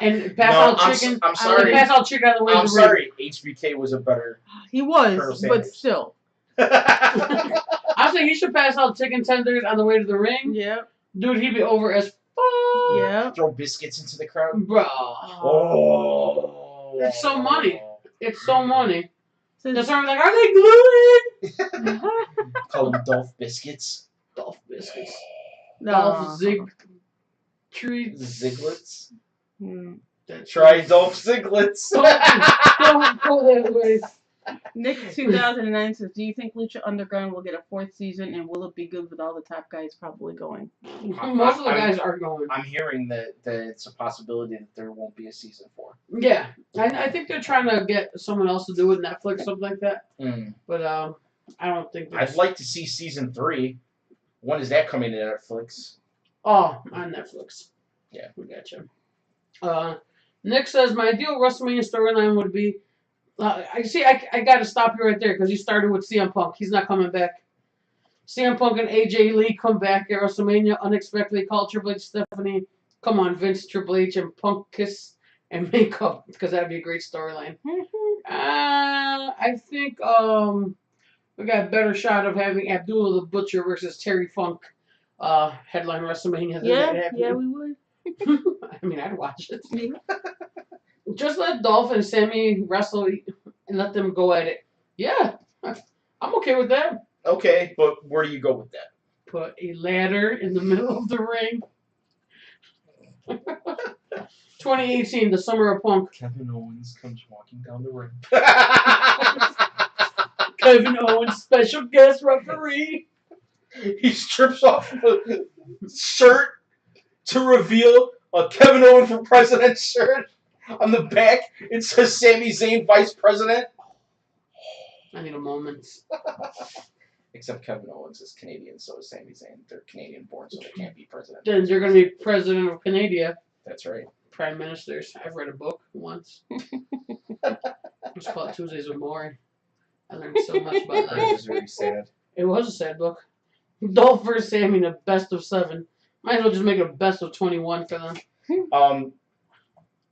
And pass No, out I'm chicken. I'm sorry. Pass out chicken on the way I'm to the ring. sorry. HBK was a better. He Colonel was, but Sanders. still. I think he should pass out chicken tenders on the way to the ring. Yep. Dude, he'd be over as fuck. Yep. Throw biscuits into the crowd. Bro. Oh. It's so money. It's so money. So There's someone like, are they glued? Call them Dolph biscuits. Dolph biscuits. no. Dolph Zig treats. Ziglets. Hmm. Try Dolph Ziglets. Don't go that way. Nick 2009 says, do you think Lucha Underground will get a 4th season, and will it be good with all the top guys probably going? Most of the guys are going. I'm hearing that it's a possibility that there won't be a season 4. Yeah. I think they're trying to get someone else to do it, Netflix, something like that. Mm. But I don't think I'd like to see season 3. When is that coming to Netflix? Oh, on Netflix. Yeah. We got you. Nick says, my ideal WrestleMania storyline would be... I got to stop you right there because you started with CM Punk. He's not coming back. CM Punk and AJ Lee come back at WrestleMania. Unexpectedly call Triple H, Stephanie. Come on, Vince, Triple H, and Punk kiss and make up because that'd be a great storyline. I think we got a better shot of having Abdullah the Butcher versus Terry Funk headline WrestleMania. Yeah, we would. I mean, I'd watch it. Just let Dolph and Sammy wrestle and let them go at it. Yeah, I'm okay with that. Okay, but where do you go with that? Put a ladder in the middle of the ring. 2018, the summer of Punk. Kevin Owens comes walking down the ring. Kevin Owens, special guest referee. He strips off the shirt to reveal a Kevin Owens for President shirt. On the back, it says Sami Zayn, Vice President. I need a moment. Except Kevin Owens is Canadian, so is Sami Zayn. They're Canadian born, so they can't be president. Then you're going to be president of Canada. That's right. Prime ministers. I've read a book once. It's called Tuesdays with Maury. I learned so much about That life. was very sad. It was a sad book. Dolph versus Sammy in a best of 7. Might as well just make it a best of 21 for them.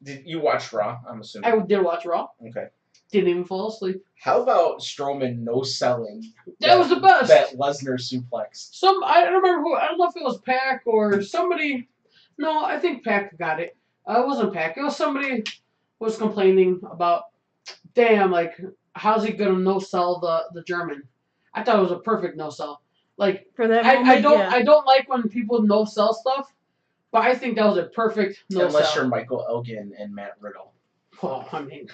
Did you watch Raw? I'm assuming. I did watch Raw. Okay. Didn't even fall asleep. How about Strowman no selling? That was the best. That Lesnar suplex. I don't remember who. I don't know if it was Pac or somebody. No, I think Pac got it. It wasn't Pac. It was somebody who was complaining about. Damn, like how's he gonna no sell the German? I thought it was a perfect no sell. Like For that I moment, don't yeah. I don't like when people no sell stuff, but I think that was a perfect no Unless sell. you're Michael Elgin and Matt Riddle. Oh, I mean.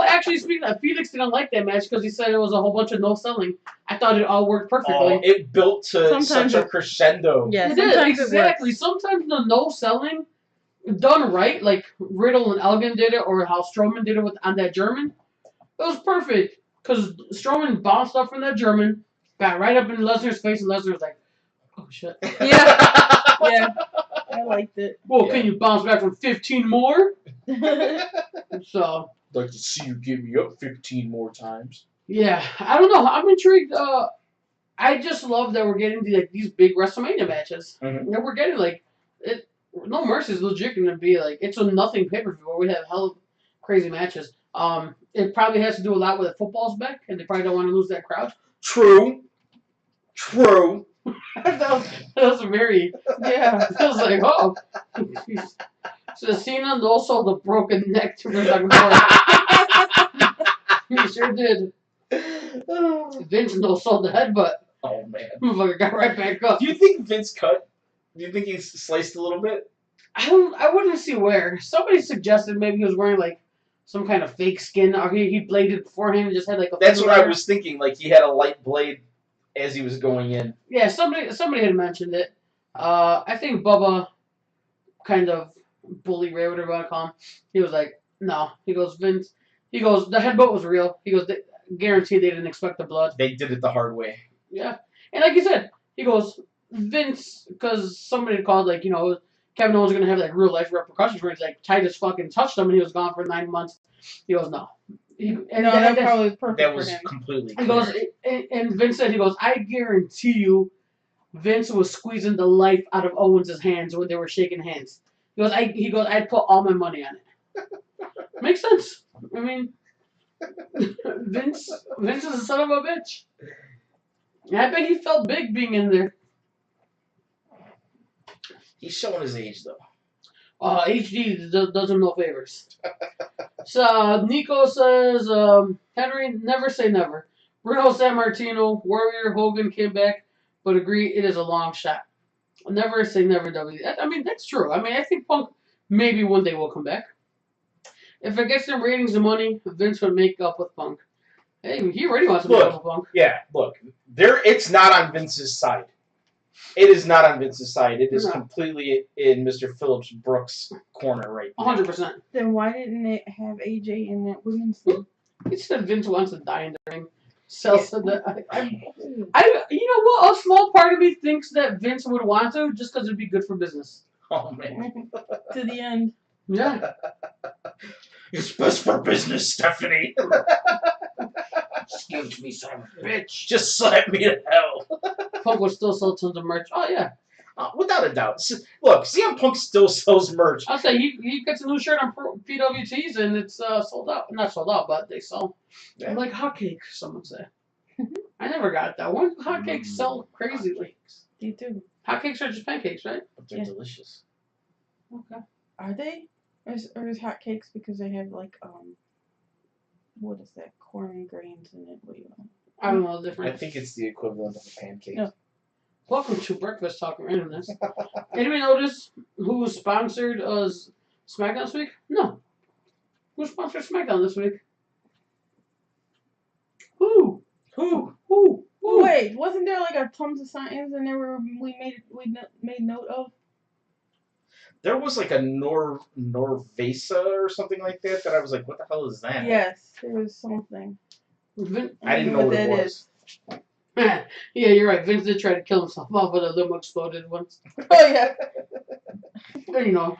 Actually, speaking of Felix didn't like that match because he said it was a whole bunch of no selling. I thought it all worked perfectly. It built to Sometimes such a crescendo. Yeah, It sometimes did, it exactly. works. Sometimes the no selling done right, like Riddle and Elgin did it, or how Strowman did it on that German, it was perfect. Because Strowman bounced up from that German, got right up in Lesnar's face, and Lesnar was like, oh shit. Yeah. Yeah. I liked it. Well, Yeah. can you bounce back from 15 more? So, Like to see you get me up 15 more times. yeah, I don't know. I'm intrigued. I just love that we're getting these big WrestleMania matches. Mhm. That we're getting No Mercy is legit going to be it's a nothing pay per view where we have hell of crazy matches. It probably has to do a lot with the football's back, and they probably don't want to lose that crowd. True. that was very. Yeah. I was like, oh. So Cena and also the broken neck to Rizak Moore. He sure did. Vince no sold the headbutt. Oh man. Motherfucker got right back up. Do you think Vince cut? Do you think he sliced a little bit? I wouldn't see where. Somebody suggested maybe he was wearing some kind of fake skin, or he bladed beforehand and just had a. That's thin what I layer. was thinking. Like he had a light blade as he was going in. Yeah, somebody had mentioned it. I think Bubba kind of bully Ray, whatever you want to call him. He was like, no. He goes, Vince. He goes, the headbutt was real. He goes, guaranteed they didn't expect the blood. They did it the hard way. Yeah. And like you said, he goes, Vince, because somebody called, Kevin Owens was going to have, real life repercussions where he's Titus fucking touched him and he was gone for 9 months. He goes, no. That probably was perfect That for was him. completely He clear. goes, and Vince said, he goes, I guarantee you, Vince was squeezing the life out of Owens' hands when they were shaking hands. He goes, I'd put all my money on it. Makes sense. I mean, Vince is a son of a bitch. I bet he felt big being in there. He's showing his age though. HD does him no favors. So Nico says, Henry, never say never. Bruno Sammartino, Warrior Hogan came back, but agree it is a long shot. Never say never, W. I mean, that's true. I mean, I think Punk maybe one day will come back. If it gets them ratings and money, Vince would make up with Punk. Hey, he already wants to make up with Punk. Yeah, look, it's not on Vince's side. It is not on Vince's side. It is completely in Mr. Phillips Brooks' corner right now. 100%. Then why didn't it have AJ in that women's thing? He said Vince wants to die in the ring. Sel said that. You know what? A small part of me thinks that Vince would want to, just because it'd be good for business. Oh man. To the end. Yeah. It's best for business, Stephanie. Excuse me, son of a bitch. Just slap me to hell. Punk will still sell tons of merch. Oh yeah. Without a doubt. Look, CM Punk still sells merch. I'll say he gets a new shirt on PWTs and it's sold out. Not sold out, but they sell like hotcakes. Some would say. I never got that one. Hotcakes sell crazily. They do. Hotcakes are just pancakes, right? But they're delicious. Okay. Are they? Or is hotcakes because they have like what is that? Corn grains in it. What do you want? I don't know the difference. I think it's the equivalent of a pancake. No. Welcome to Breakfast Talk Randomness. Anybody notice who sponsored SmackDown this week? No. Who sponsored SmackDown this week? Who? Wait, wasn't there like a tons of signs and we made note of? There was like a Norvesa or something like that I was like, what the hell is that? Yes, there was something. I didn't know what it was. Yeah, you're right. Vince did try to kill himself off with a limo exploded once. Oh yeah. But, you know,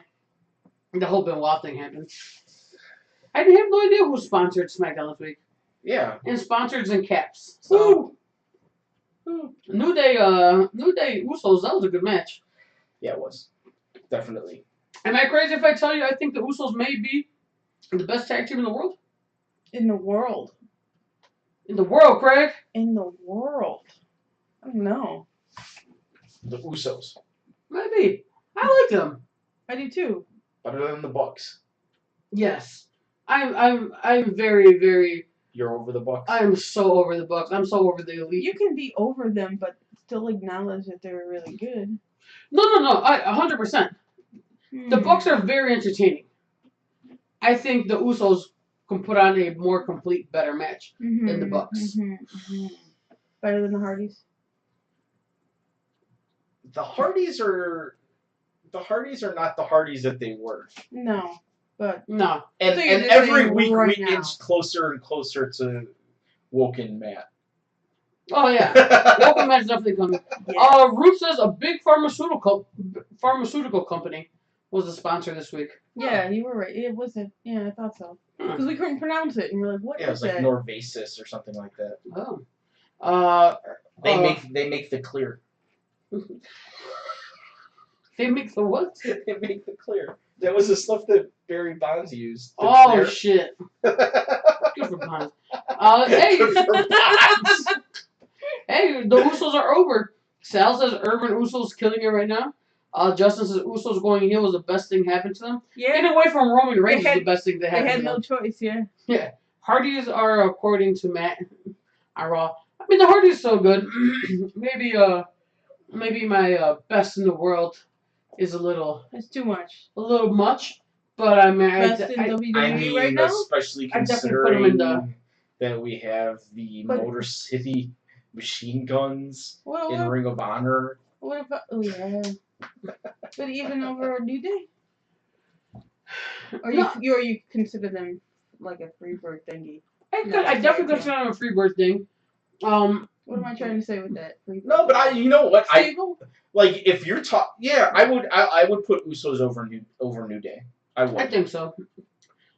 the whole Benoit thing happened. I have no idea who sponsored SmackDown this week. Yeah. And sponsors and caps. So, New Day Usos, that was a good match. Yeah, it was. Definitely. Am I crazy if I tell you I think the Usos may be the best tag team in the world? In the world. In the world, Craig? In the world. I don't know. The Usos. Maybe. I like them. I do too. Better than the Bucks. Yes. I'm very, very... You're over the Bucks? I'm so over the Bucks. I'm so over the Elite. You can be over them, but still acknowledge that they were really good. No. 100%. The Bucks are very entertaining. I think the Usos can put on a more complete, better match than the Bucks. Better than the Hardys? The Hardys are not the Hardys that they were. No, but... No. And So you're just every saying week right we now. inch closer and closer to Woken Matt. Oh, yeah. Welcome match definitely coming. Yeah. Ruth says a big pharmaceutical company was the sponsor this week. Yeah, you were right. It wasn't. Yeah, I thought so. Because we couldn't pronounce it, and we're like, "What Yeah, it is was like that?" Norvasis or something like that. Oh. They make the clear. They make the what? They make the clear. That was the stuff that Barry Bonds used. Oh, clear. shit. Good for Bonds. Hey. Good for Bonds. Hey, the Usos are over. Sal says Urban Usos killing it right now. Justin says Usos going heel was the best thing happened to them. Yeah. Getting away from Roman Reigns is the best thing that They happened had to them. no choice. Yeah. Yeah. Hardys are, according to Matt, on Raw. I mean, the Hardys so good. maybe my best in the world is a little It's too much. much. But I mean, Best in WWE I mean, right now. especially I definitely put 'em in considering that we have the Motor City Machine Guns in Ring of Honor. What about? Oh yeah. But even over New Day. Or you consider them like a Freebird thingy? I definitely consider them a Freebird thing. What am I trying to say with that? No, but you know what? Stable? Like if you're I would put Usos over New Day. I would. I think so.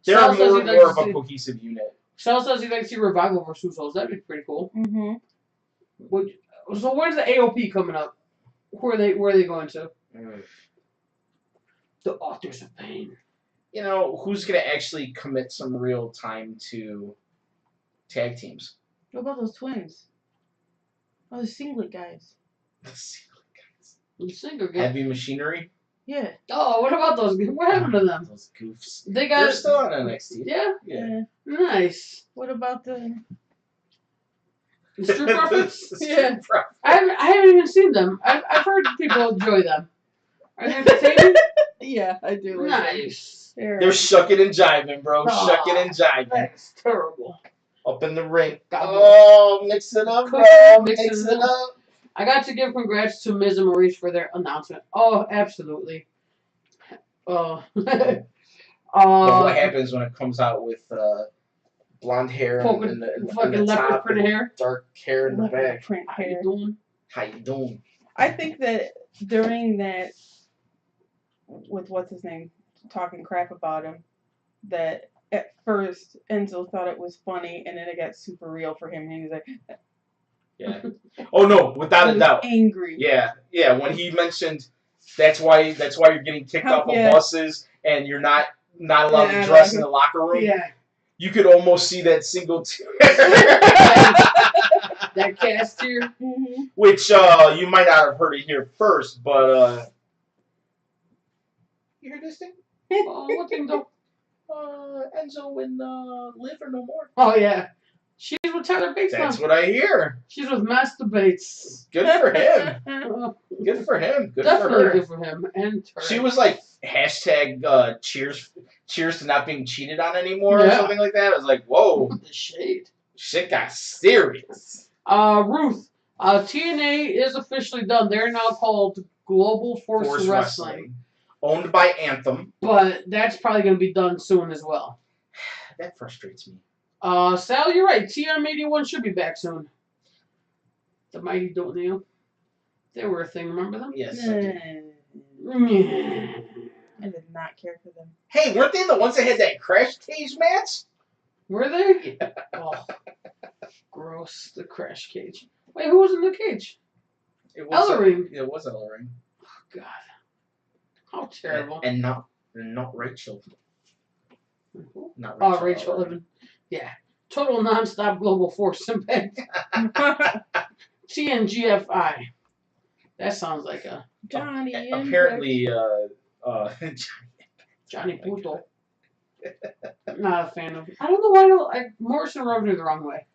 They're Sal says more he'd like to of a see- cohesive unit. Sal says he'd like to see Revival versus Usos. That'd be pretty cool. So where's the AOP coming up? Where are they going to? The Authors of Pain. You know, who's gonna actually commit some real time to tag teams? What about those twins? Oh, the singlet guys. The singer guy. Heavy Machinery. Yeah. Oh, what about those? What happened to them? Those goofs. They They're got. still on NXT. Yeah. Yeah. Nice. What about the? The Street Profits. The Street Yeah. Profits. I haven't even seen them. I've heard people enjoy them. Are they entertaining? Yeah, I do. like Nice. them. They're shucking and jiving, bro. Aw, Shucking and jiving. That's terrible. Up in the ring. God Oh, mix it up, bro. Mix Mix it it up. I got to give congrats to Miz and Maurice for their announcement. Oh, absolutely. But what happens when it comes out with blonde hair Polka- and the fucking leopard top print and hair? dark hair in the Leopard back? print How you hair. doing? How you doing? I think that during that, with what's his name, talking crap about him, that at first Enzo thought it was funny, and then it got super real for him, and he was like, Yeah. Oh no, without he a was doubt. angry. Yeah, yeah. When he mentioned that's why you're getting kicked off of Yeah. buses and you're not allowed Yeah, to dress like- in the locker room. Yeah. You could almost see that single tear. That cast here. Mm-hmm. Which you might not have heard it here first, but you heard this thing? Oh, what thing though? Enzo and Liv are no more. Oh, yeah. She's with Tyler Bates now. That's what I hear. She's with Master Bates. Good for him. Oh, Good for him. Good definitely for her. good for him. And her. She was like hashtag cheers to not being cheated on anymore or Yeah. something like that. I was like, whoa, the shade. shit got serious. Ruth. TNA is officially done. They're now called Global Force Wrestling. Owned by Anthem. But that's probably going to be done soon as well. That frustrates me. Sal, you're right. TM81 should be back soon. The Mighty Don't Kneel. They were a thing, remember them? Yes. I do. Yeah. I did not care for them. Hey, weren't they the ones that had that crash cage match? Were they? Oh, gross. The crash cage. Wait, who was in the cage? It was Ellering. It was Ellering. God. How terrible. And not Rachel. Not Oh, Rachel Ellering. Levin. Yeah. Total non-stop global force impact. TNGFI. That sounds like a Johnny. Apparently, Johnny Puto. Not a fan of. I don't know why Morrison rubbed me the wrong way.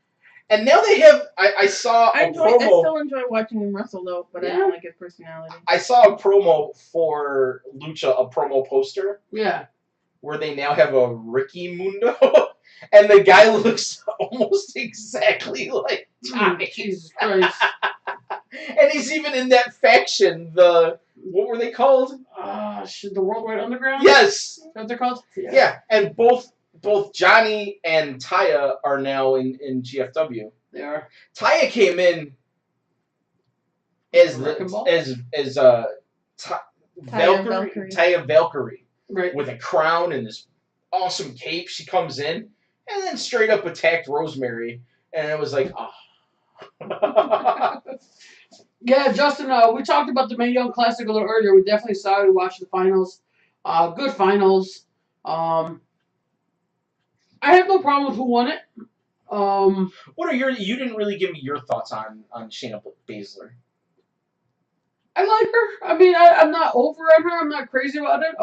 and now they have. I saw I a promo. still enjoy watching him wrestle though, but I Yeah. don't like his personality. I saw a promo for Lucha, a promo poster Yeah. where they now have a Ricky Mundo, and the guy looks almost exactly like Johnny. Jesus Christ. And he's even in that faction. What were they called? The Worldwide Underground? Yes. Is that what they're called? Yeah, and both Johnny and Taya are now in GFW. They are. Taya came in as Wrecking Ball? Valkyrie. Taya Valkyrie Right. with a crown and this awesome cape. She comes in and then straight up attacked Rosemary, and it was like, oh. Yeah, Justin, we talked about the Mae Young Classic a little earlier. We definitely saw it. We watched the finals. Good finals. I have no problem with who won it. What are you didn't really give me your thoughts on Shayna Baszler. I like her. I mean, I'm not over on her. I'm not crazy about it.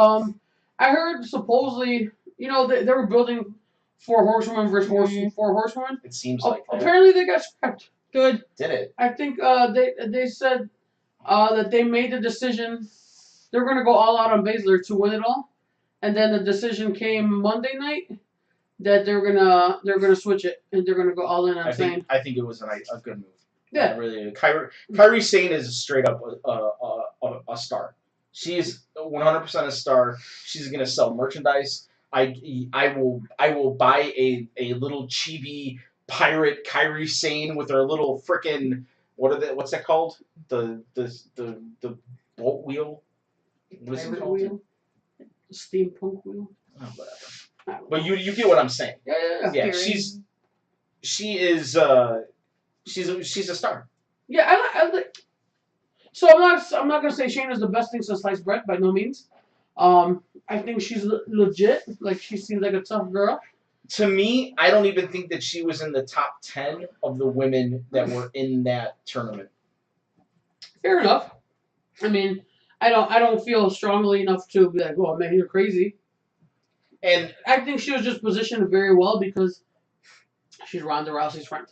I heard supposedly, they were building 4 Horsewomen versus 4 Horsewomen. It seems like that. Apparently they got scrapped. Good. Did it? I think they said that they made the decision. They're going to go all out on Baszler to win it all, and then the decision came Monday night that they're gonna switch it and they're gonna go all in on I Sane. think it was a good move. Yeah. Really. Kairi Sane is straight up a star. She is 100% a star. She's gonna sell merchandise. I will buy a little chibi pirate Kairi Sane with her little frickin' what's that called? The bolt wheel. What is it Pirate called? wheel, steampunk wheel. Oh, whatever. I don't But know. you get what I'm saying. Yeah. Yeah, Steering. she's a star. Yeah, I like. So I'm not gonna say Shayna's the best thing since sliced bread by no means. I think she's legit. Like, she seems like a tough girl. To me, I don't even think that she was in the top 10 of the women that were in that tournament. Fair enough. I mean, I don't feel strongly enough to be like, oh man, you're crazy. And I think she was just positioned very well because she's Ronda Rousey's friend.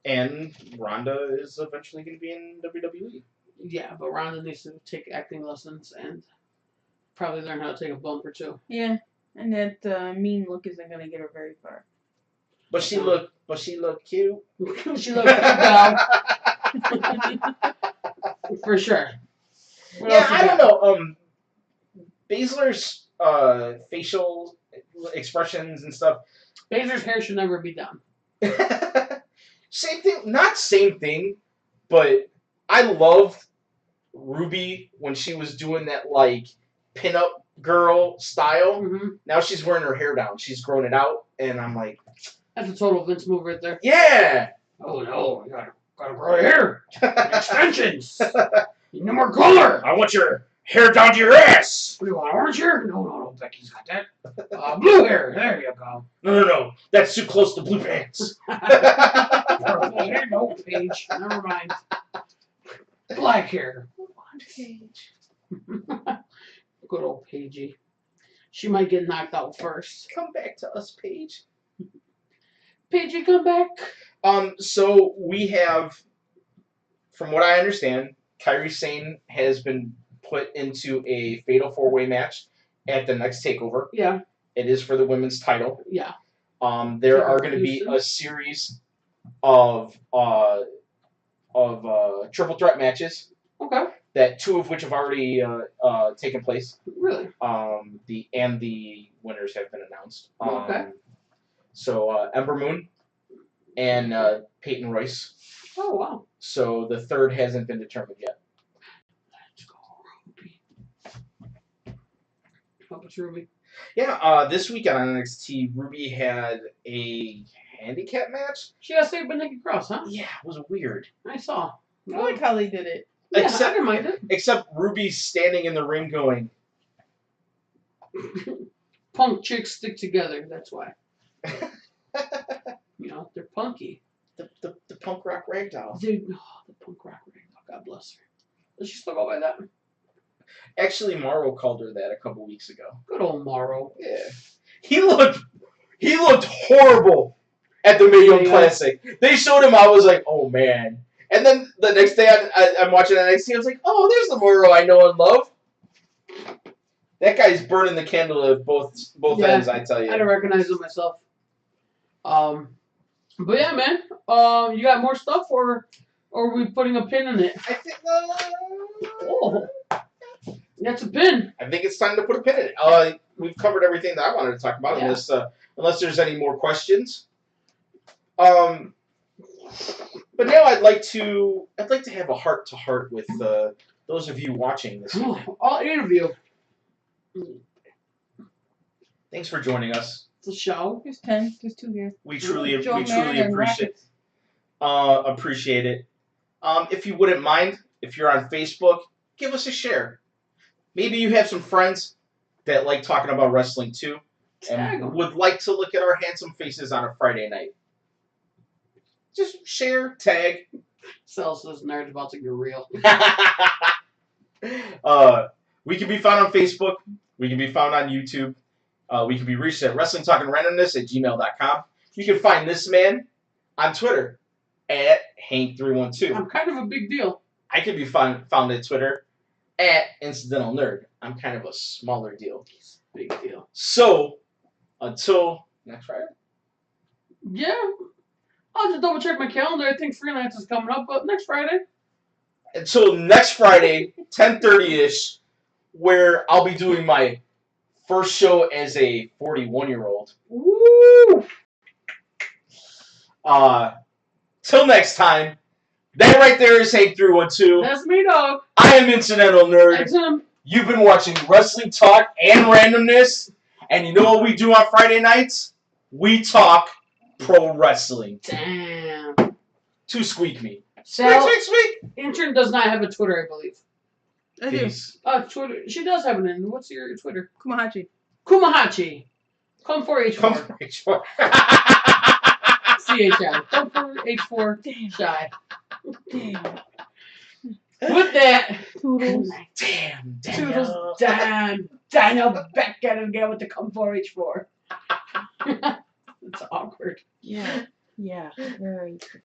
And Ronda is eventually going to be in WWE. Yeah, but Ronda needs to take acting lessons and probably learn how to take a bump or two. Yeah, and that mean look isn't gonna get her very far. But she looked cute. She looked down. For sure. What else you I got? don't know. Baszler's facial expressions and stuff. Baszler's hair should never be done. Same thing, not same thing, but I loved Ruby when she was doing that like pinup girl style. Mm-hmm. Now she's wearing her hair down. She's grown it out, and I'm like, That's a total Vince move right there. yeah. Oh no, you gotta grow your hair. Extensions. No more color. I want your hair down to your ass. What do you want, orange hair? No, Becky's got that. Blue hair. There you go. No. That's too close to blue pants. No, Paige. Never mind. Black hair. Good old Paigey. She might get knocked out first. Come back to us, Paige. Paigey, come back. So we have, from what I understand, Kairi Sane has been put into a fatal 4-way match at the next TakeOver. Yeah. It is for the women's title. Yeah. There are going to be a series of triple threat matches. Okay. That 2 of which have already taken place. Really? The winners have been announced. Okay. So Ember Moon and Peyton Royce. Oh wow. So the third hasn't been determined yet. Let's go, Ruby. How about Ruby? Yeah. This weekend on NXT, Ruby had a handicap match. She got saved by Nikki Cross, huh? Yeah, it was weird. I saw. I like how they did it. Yeah, Except- I didn't mind it. Except Ruby's standing in the ring going, Punk chicks stick together. That's why. You know, they're punky. the punk rock ragdoll. Dude, the punk rock ragdoll. God bless her. Does she still go by that? Actually, Morrow called her that a couple weeks ago. Good old Morrow. Yeah. He looked horrible at the Mae Young Yeah. Classic. They showed him, I was like, oh man. And then the next day I'm watching NXT, I was like, oh, there's the Morrow I know and love. That guy's burning the candle at both Yeah. ends, I tell you. I don't recognize it myself. But yeah, man. You got more stuff, or are we putting a pin in it? I think Oh, that's a pin. I think it's time to put a pin in it. We've covered everything that I wanted to talk about, Yeah. unless there's any more questions. But now I'd like to have a heart to heart with those of you watching this evening. All 8 of you. Thanks for joining us. It's a show. There's 10. There's 2 here. We truly Joe Marin and appreciate it. If you wouldn't mind, if you're on Facebook, give us a share. Maybe you have some friends that like talking about wrestling too, Tag 'em. and would like to look at our handsome faces on a Friday night. Just share, tag. Celsius nerd's about to get real. We can be found on Facebook. We can be found on YouTube. We can be reached at WrestlingTalkingRandomness@gmail.com. You can find this man on Twitter at Hank312. I'm kind of a big deal. I can be found at Twitter at Incidental Nerd. I'm kind of a smaller deal. Big deal. So, until next Friday. Yeah. I'll just double check my calendar. I think freelance is coming up, but next Friday. Until next Friday, 10:30ish, where I'll be doing my first show as a 41-year-old. Woo! Till next time, that right there is Hank312. That's me, dog. I am Incidental Nerd. That's him. You've been watching Wrestling Talk and Randomness, and you know what we do on Friday nights? We talk pro wrestling. Damn. To squeak me. Sal, Squeak. intern does not have a Twitter, I believe. I do. Peace. Twitter. She does have an in. What's your Twitter? Kumahachi. Kumahachi. Come for H4. Come for H4. CHI. Come for H4. Damn. Shy. Damn. With that. Toodles. Damn, Toodles. Daniel. Daniel back at it again with the come for H4. It's awkward. Yeah. Yeah. Very.